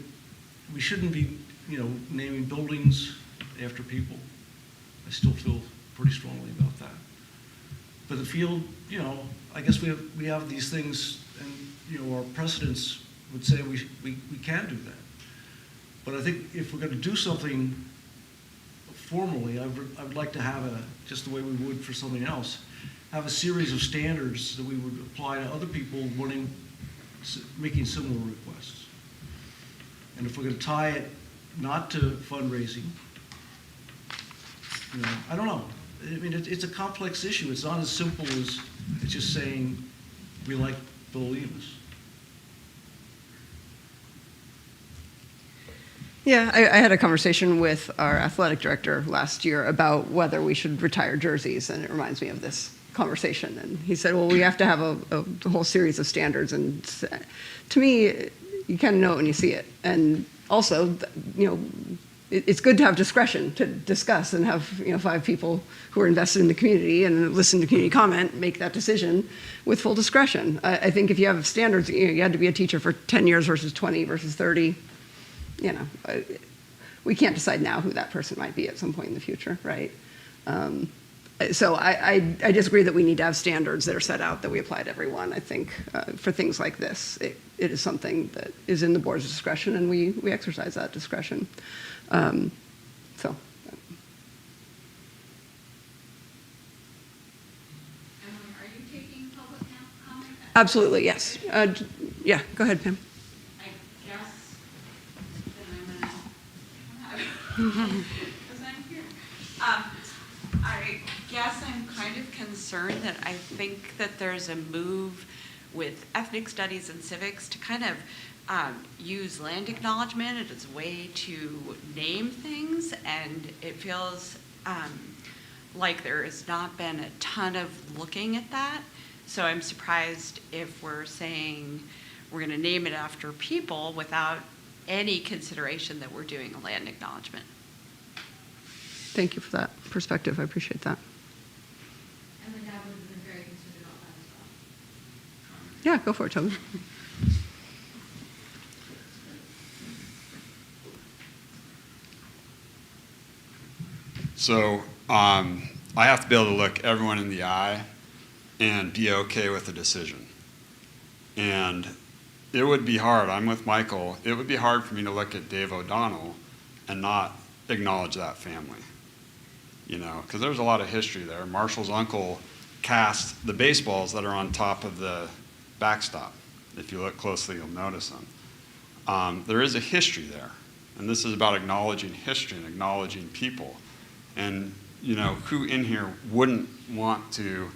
we shouldn't be, you know, naming buildings after people. I still feel pretty strongly about that. But the field, you know, I guess we have these things, and you know, our precedents would say we can do that. But I think if we're going to do something formally, I would like to have just the way we would for something else, have a series of standards that we would apply to other people making similar requests. And if we're going to tie it not to fundraising, you know, I don't know. I mean, it's a complex issue. It's not as simple as it's just saying we like Bill Lemus. Yeah, I had a conversation with our athletic director last year about whether we should retire jerseys, and it reminds me of this conversation. And he said, well, we have to have a whole series of standards. And to me, you kind of know it when you see it. And also, you know, it's good to have discretion to discuss and have, you know, 5 people who are invested in the community and listen to community comment, make that decision with full discretion. I think if you have standards, you know, you had to be a teacher for 10 years versus 20 versus 30, you know, we can't decide now who that person might be at some point in the future, right? So I disagree that we need to have standards that are set out that we apply to everyone. I think for things like this, it is something that is in the board's discretion, and we exercise that discretion. So. Emily, are you taking public comment? Absolutely, yes. Yeah, go ahead, Pam. I guess that I'm because I'm here. I guess I'm kind of concerned that I think that there's a move with ethnic studies and civics to kind of use land acknowledgement as a way to name things, and it feels like there has not been a ton of looking at that. So I'm surprised if we're saying we're going to name it after people without any consideration that we're doing a land acknowledgement. Thank you for that perspective. I appreciate that. And the dad would have been very concerned about that as well. Yeah, go for it, Toby. So I have to be able to look everyone in the eye and be okay with the decision. And it would be hard. I'm with Michael. It would be hard for me to look at Dave O'Donnell and not acknowledge that family, you know, because there's a lot of history there. Marshall's uncle cast the baseballs that are on top of the backstop. If you look closely, you'll notice them. There is a history there, and this is about acknowledging history and acknowledging people. And, you know, who in here wouldn't want to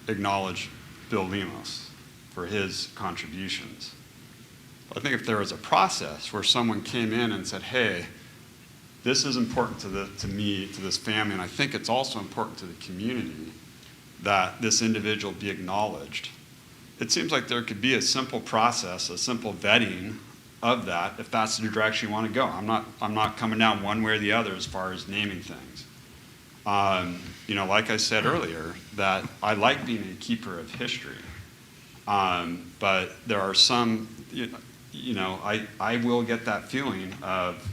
acknowledge Bill Lemus for his contributions? I think if there was a process where someone came in and said, hey, this is important to me, to this family, and I think it's also important to the community that this individual be acknowledged. It seems like there could be a simple process, a simple vetting of that, if that's the direction you want to go. I'm not coming down one way or the other as far as naming things. You know, like I said earlier, that I like being a keeper of history, but there are some, you know, I will get that feeling of,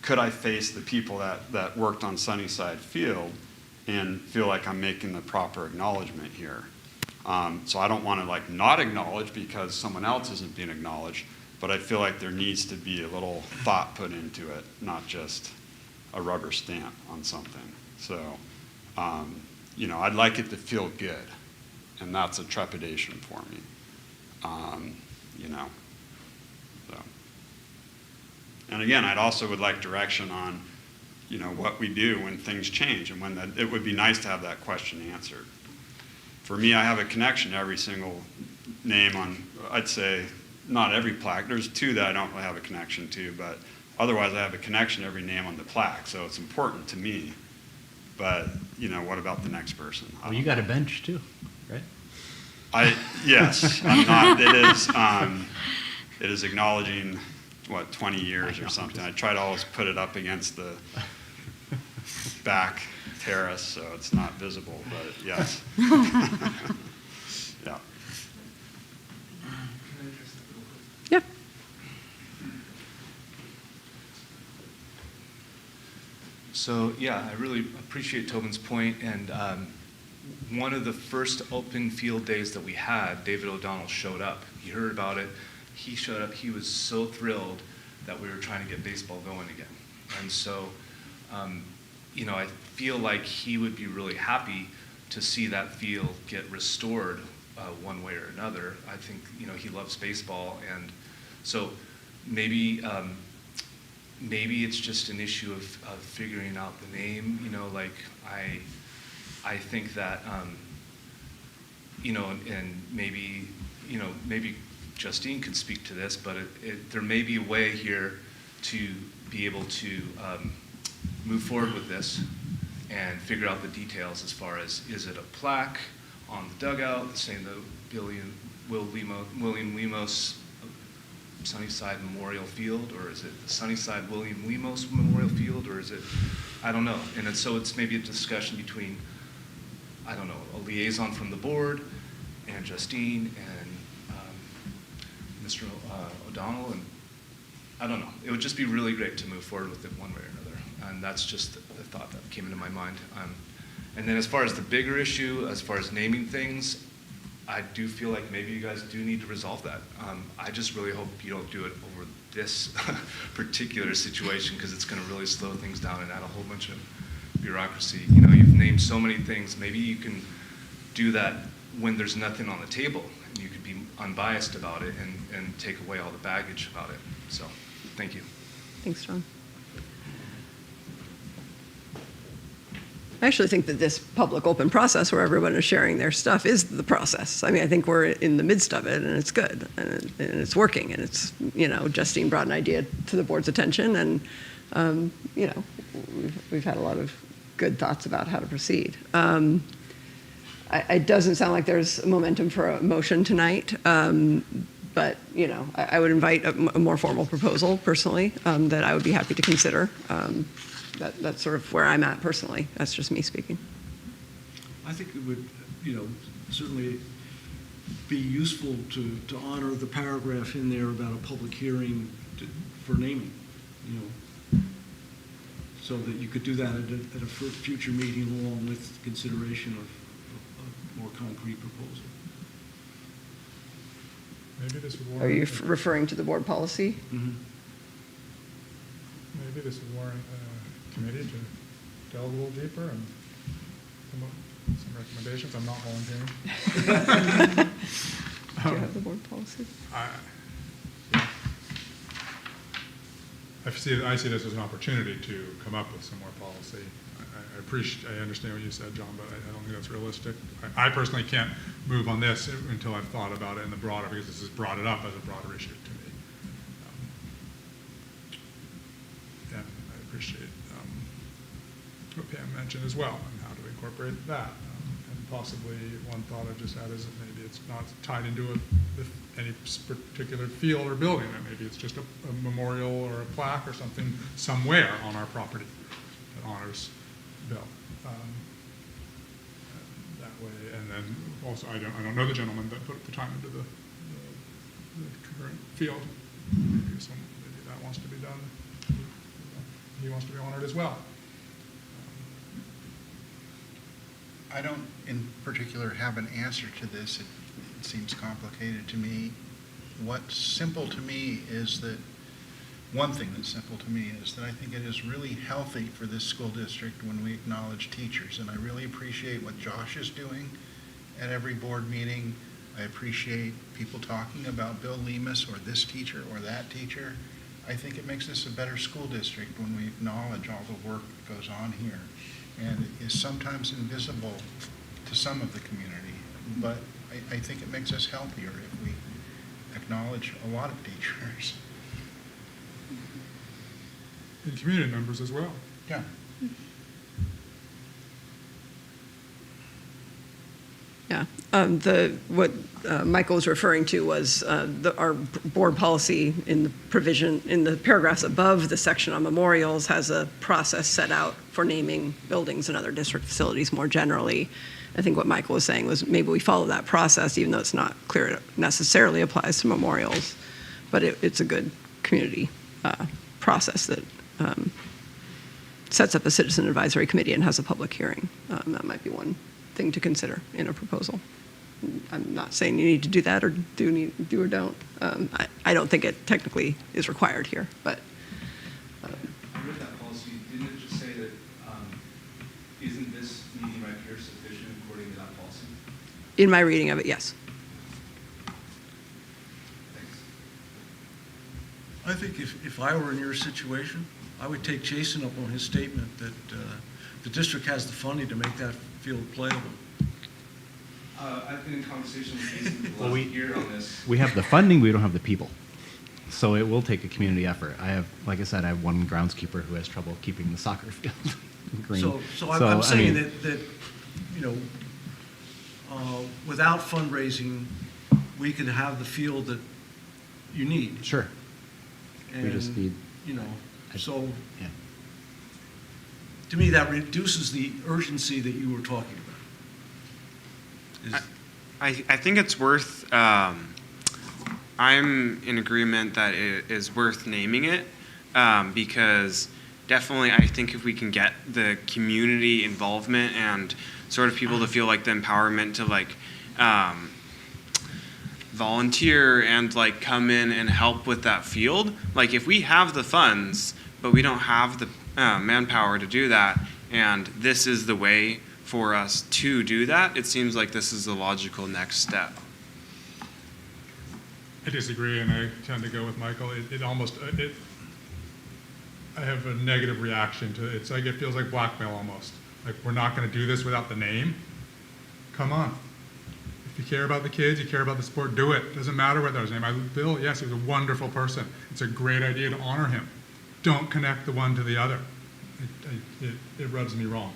could I face the people that worked on Sunnyside Field and feel like I'm making the proper acknowledgement here? So I don't want to like not acknowledge because someone else isn't being acknowledged, but I feel like there needs to be a little thought put into it, not just a rubber stamp on something. So, you know, I'd like it to feel good, and that's a trepidation for me, you know. So. And again, I'd also would like direction on, you know, what we do when things change, and when it would be nice to have that question answered. For me, I have a connection to every single name on, I'd say, not every plaque. There's 2 that I don't really have a connection to, but otherwise I have a connection to every name on the plaque, so it's important to me. But, what about the next person? Well, you got a bench too, right? Yes, I'm not, it is acknowledging, 20 years or something. I try to always put it up against the back terrace so it's not visible, but yes. Yeah. Yeah. So, yeah, I really appreciate Tobin's point, and one of the first open field days that we had, David O'Donnell showed up. He heard about it. He showed up. He was so thrilled that we were trying to get baseball going again. And so, I feel like he would be really happy to see that field get restored one way or another. I think, he loves baseball, and so maybe it's just an issue of figuring out the name. I think that, and maybe Justine could speak to this, but there may be a way here to be able to move forward with this and figure out the details as far as, is it a plaque on the dugout saying the William Lemos Sunnyside Memorial Field, or is it the Sunnyside William Lemos Memorial Field, or is it, I don't know. And so it's maybe a discussion between, I don't know, a liaison from the board and Justine and Mr. O'Donnell, and I don't know. It would just be really great to move forward with it one way or another. And that's just the thought that came into my mind. And then as far as the bigger issue, as far as naming things, I do feel like maybe you guys do need to resolve that. I just really hope you don't do it over this particular situation, because it's going to really slow things down and add a whole bunch of bureaucracy. You've named so many things. Maybe you can do that when there's nothing on the table, and you could be unbiased about it and take away all the baggage about it. So, thank you. Thanks, John. I actually think that this public open process where everyone is sharing their stuff is the process. I mean, I think we're in the midst of it, and it's good, and it's working, and it's, Justine brought an idea to the board's attention, and, we've had a lot of good thoughts about how to proceed. It doesn't sound like there's momentum for a motion tonight, but, I would invite a more formal proposal personally that I would be happy to consider. That's sort of where I'm at personally. That's just me speaking. I think it would, certainly be useful to honor the paragraph in there about a public hearing for naming, so that you could do that at a future meeting along with consideration of a more concrete proposal. Maybe this would warrant. Are you referring to the board policy? Mm-hmm. Maybe this would warrant a committee to delve a little deeper and come up with some recommendations. I'm not volunteering. Do you have the board policy? I see this as an opportunity to come up with some more policy. I understand what you said, John, but I don't think that's realistic. I personally can't move on this until I've thought about it in the broader, because this has brought it up as a broader issue to me. And I appreciate what Pam mentioned as well, and how to incorporate that. And possibly one thought I just had is that maybe it's not tied into any particular field or building, and maybe it's just a memorial or a plaque or something somewhere on our property that honors Bill. That way, and then also I don't know the gentleman that put the time into the current field. Maybe that wants to be done. He wants to be honored as well. I don't in particular have an answer to this. It seems complicated to me. What's simple to me is that, one thing that's simple to me is that I think it is really healthy for this school district when we acknowledge teachers. And I really appreciate what Josh is doing at every board meeting. I appreciate people talking about Bill Lemus or this teacher or that teacher. I think it makes this a better school district when we acknowledge all the work that goes on here, and is sometimes invisible to some of the community. But I think it makes us healthier if we acknowledge a lot of teachers. And community members as well. Yeah. Yeah, what Michael was referring to was our board policy in the provision, in the paragraphs above the section on memorials has a process set out for naming buildings and other district facilities more generally. I think what Michael was saying was maybe we follow that process, even though it's not clear it necessarily applies to memorials, but it's a good community process that sets up a citizen advisory committee and has a public hearing. That might be one thing to consider in a proposal. I'm not saying you need to do that or do or don't. I don't think it technically is required here, but. With that policy, didn't it just say that, isn't this meeting right here sufficient according to that policy? In my reading of it, yes. Thanks. I think if I were in your situation, I would take Jason up on his statement that the district has the funding to make that field playable. I've been in conversation with Jason for the Well, last year on this. We have the funding, we don't have the people. So it will take a community effort. Like I said, I have one groundskeeper who has trouble keeping the soccer field green. So I'm saying I mean, that, you know, without fundraising, we can have the field that you need. Sure. We just And, need. you know, so Yeah. to me, that reduces the urgency that you were talking about. I think it's worth, I'm in agreement that it is worth naming it, because definitely I think if we can get the community involvement and sort of people to feel like the empowerment to like volunteer and like come in and help with that field, like if we have the funds, but we don't have the manpower to do that, and this is the way for us to do that, it seems like this is the logical next step. I disagree, and I tend to go with Michael. I have a negative reaction to it. It's like, it feels like blackmail almost. Like, we're not gonna do this without the name? Come on. If you care about the kids, you care about the sport, do it. Doesn't matter whether his name. Bill, yes, he was a wonderful person. It's a great idea to honor him. Don't connect the one to the other. It rubs me wrong.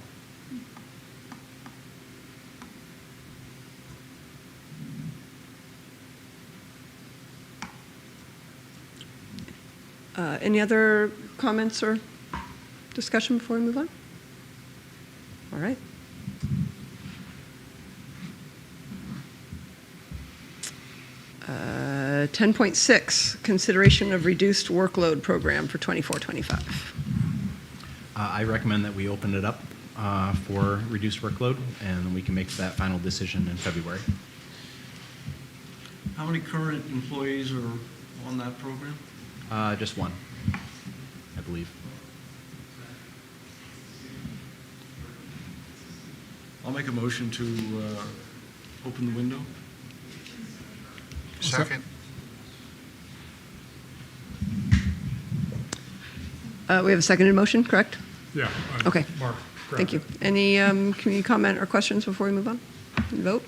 Any other comments or discussion before we move on? All right. Uh, 10.6, consideration of reduced workload program for 24-25. I recommend that we open it up for reduced workload, and we can make that final decision in February. How many current employees are on that program? Just one, I believe. I'll make a motion to open the window. Second. We have a seconded motion, correct? Yeah. Okay. Mark. Thank you. Any community comment or questions before we move on? Vote?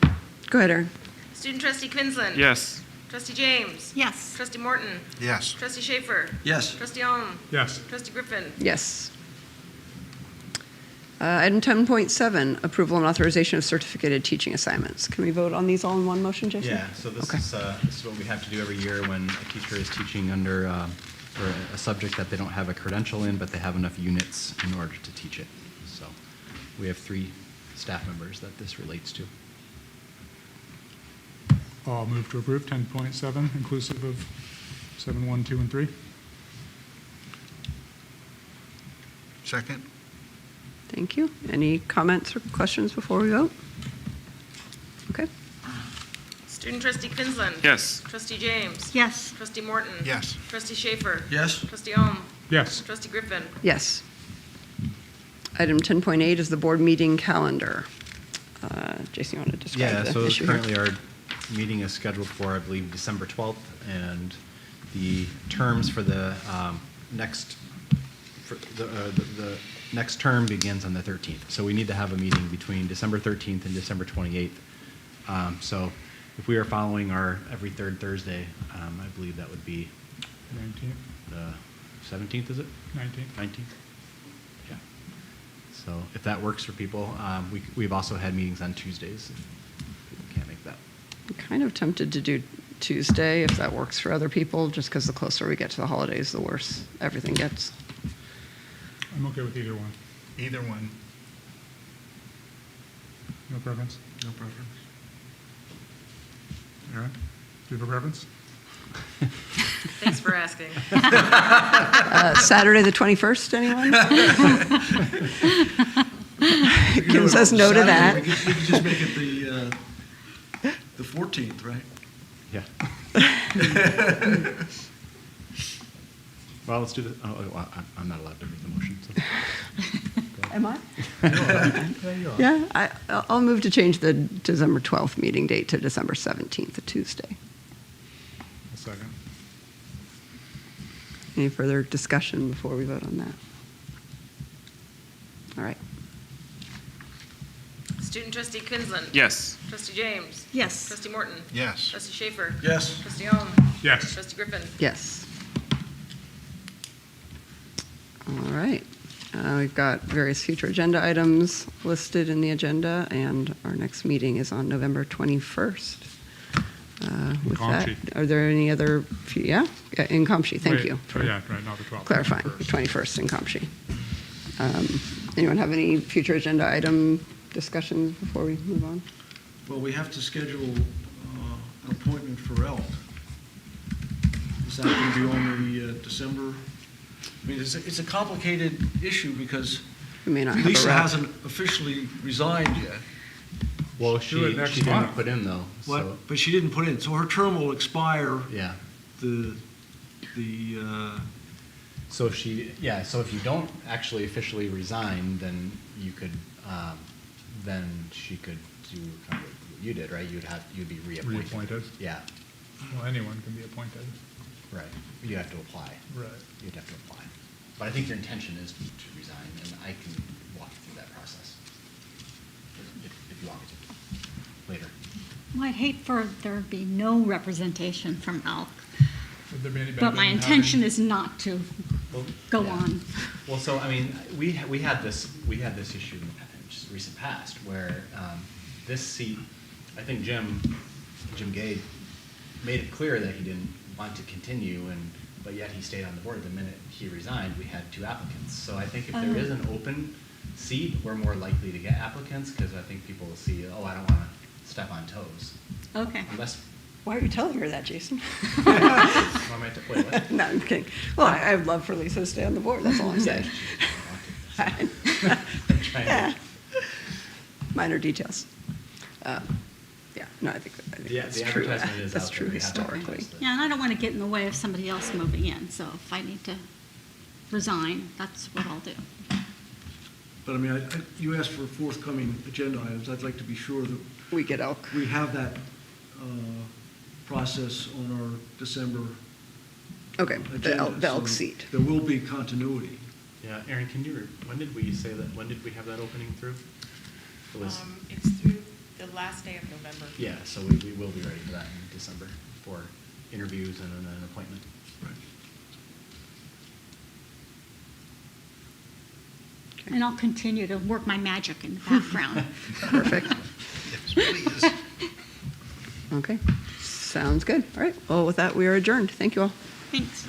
Go ahead, Erin. Student trustee Quinlan. Yes. Trustee James. Yes. Trustee Morton. Yes. Trustee Schaefer. Yes. Trustee Ohm. Yes. Trustee Griffin. Yes. Item 10.7, approval and authorization of certificated teaching assignments. Can we vote on these all in one motion, Jason? Yeah, so this is what we have to do every year when a teacher is teaching under for a subject that they don't have a credential in, but they have enough units in order to teach it. So we have 3 staff members that this relates to. I'll move to approve 10.7, inclusive of 7, 1, 2, and 3. Second. Thank you. Any comments or questions before we vote? Okay. Student trustee Quinlan. Yes. Trustee James. Yes. Trustee Morton. Yes. Trustee Schaefer. Yes. Trustee Ohm. Yes. Trustee Griffin. Yes. Item 10.8 is the board meeting calendar. Jason, you want to describe the so issue here? currently our meeting is scheduled for, I believe, December 12th, and the terms for the the next term begins on the 13th. So we need to have a meeting between December 13th and December 28th. So if we are following our every third Thursday, I believe that would be 19th, the 17th, is it? 19th. 19th? Yeah. So if that works for people, we've also had meetings on Tuesdays if people can't make that. I'm kind of tempted to do Tuesday if that works for other people, just because the closer we get to the holidays, the worse everything gets. I'm okay with either one. Either one. No preference? No preference. Aaron, do you have a preference? Thanks for asking. Saturday the 21st, anyone? Kim says no to that. We could just make it the 14th, right? Yeah. Well, let's do the, well, I'm not allowed to make the motion, so. Am I? Yeah, I'll move to change the December 12th meeting date to December 17th, a Tuesday. A second. Any further discussion before we vote on that? All right. Student trustee Quinlan. Yes. Trustee James. Yes. Trustee Morton. Yes. Trustee Schaefer. Yes. Trustee Holm. Yes. Trustee Griffin. Yes. All right. We've got various future agenda items listed in the agenda, and our next meeting is on November 21st. With that, Comsci. are there any other, yeah, in Comsci, thank Wait, you. oh, yeah, right, not the 12th. Clarifying, the 21st in Comsci. Anyone have any future agenda item discussions before we move on? Well, we have to schedule an appointment for ELK. Is that going to be on the December? I mean, it's a complicated issue because We may not have a Lisa rep. hasn't officially resigned yet. Well, Do it she next didn't month. put in though, so, What? But she didn't put in, so her term will expire yeah. the So if you don't actually officially resign, then you could, then she could do kind of what you did, right? You'd be reappointed. Reappointed. Yeah, Well, anyone can be appointed. right. You have to apply. Right. You'd have to apply. But I think your intention is to resign, and I can walk you through that process. If you want me to, later. Well, I'd hate for there to be no representation from ALK, Would there be any but my benefit in intention having- is not to go on. Well, so, I mean, we had this issue in the just recent past where this seat, I think Jim Gay made it clear that he didn't want to continue, but yet he stayed on the board. The minute he resigned, we had 2 applicants. So I think if there is an open seat, we're more likely to get applicants because I think people will see, oh, I don't want to step on toes. Okay. Unless, Why are you telling her that, Jason? wait, what? No, I'm kidding. Well, I'd love for Lisa to stay on the board, that's all I'm saying. I'm trying Yeah. to. Minor details. Yeah, no, I think Yeah, that's the true. advertisement is That's out there. true We have to historically. advertise it. Yeah, and I don't want to get in the way of somebody else moving in, so if I need to resign, that's what I'll do. but I mean, you asked for forthcoming agenda items. I'd like to be sure that We get elk. we have that process on our December Okay, agenda. the elk so seat. There will be continuity. Yeah, Aaron, when did we say that, when did we have that opening through? It was, It's through the last day of November. yeah, so we will be ready for that in December for interviews and then an appointment. And I'll continue to work my magic in the background. Perfect. Yes, please. Okay, sounds good. All right, well, with that, we are adjourned. Thank you all. Thanks.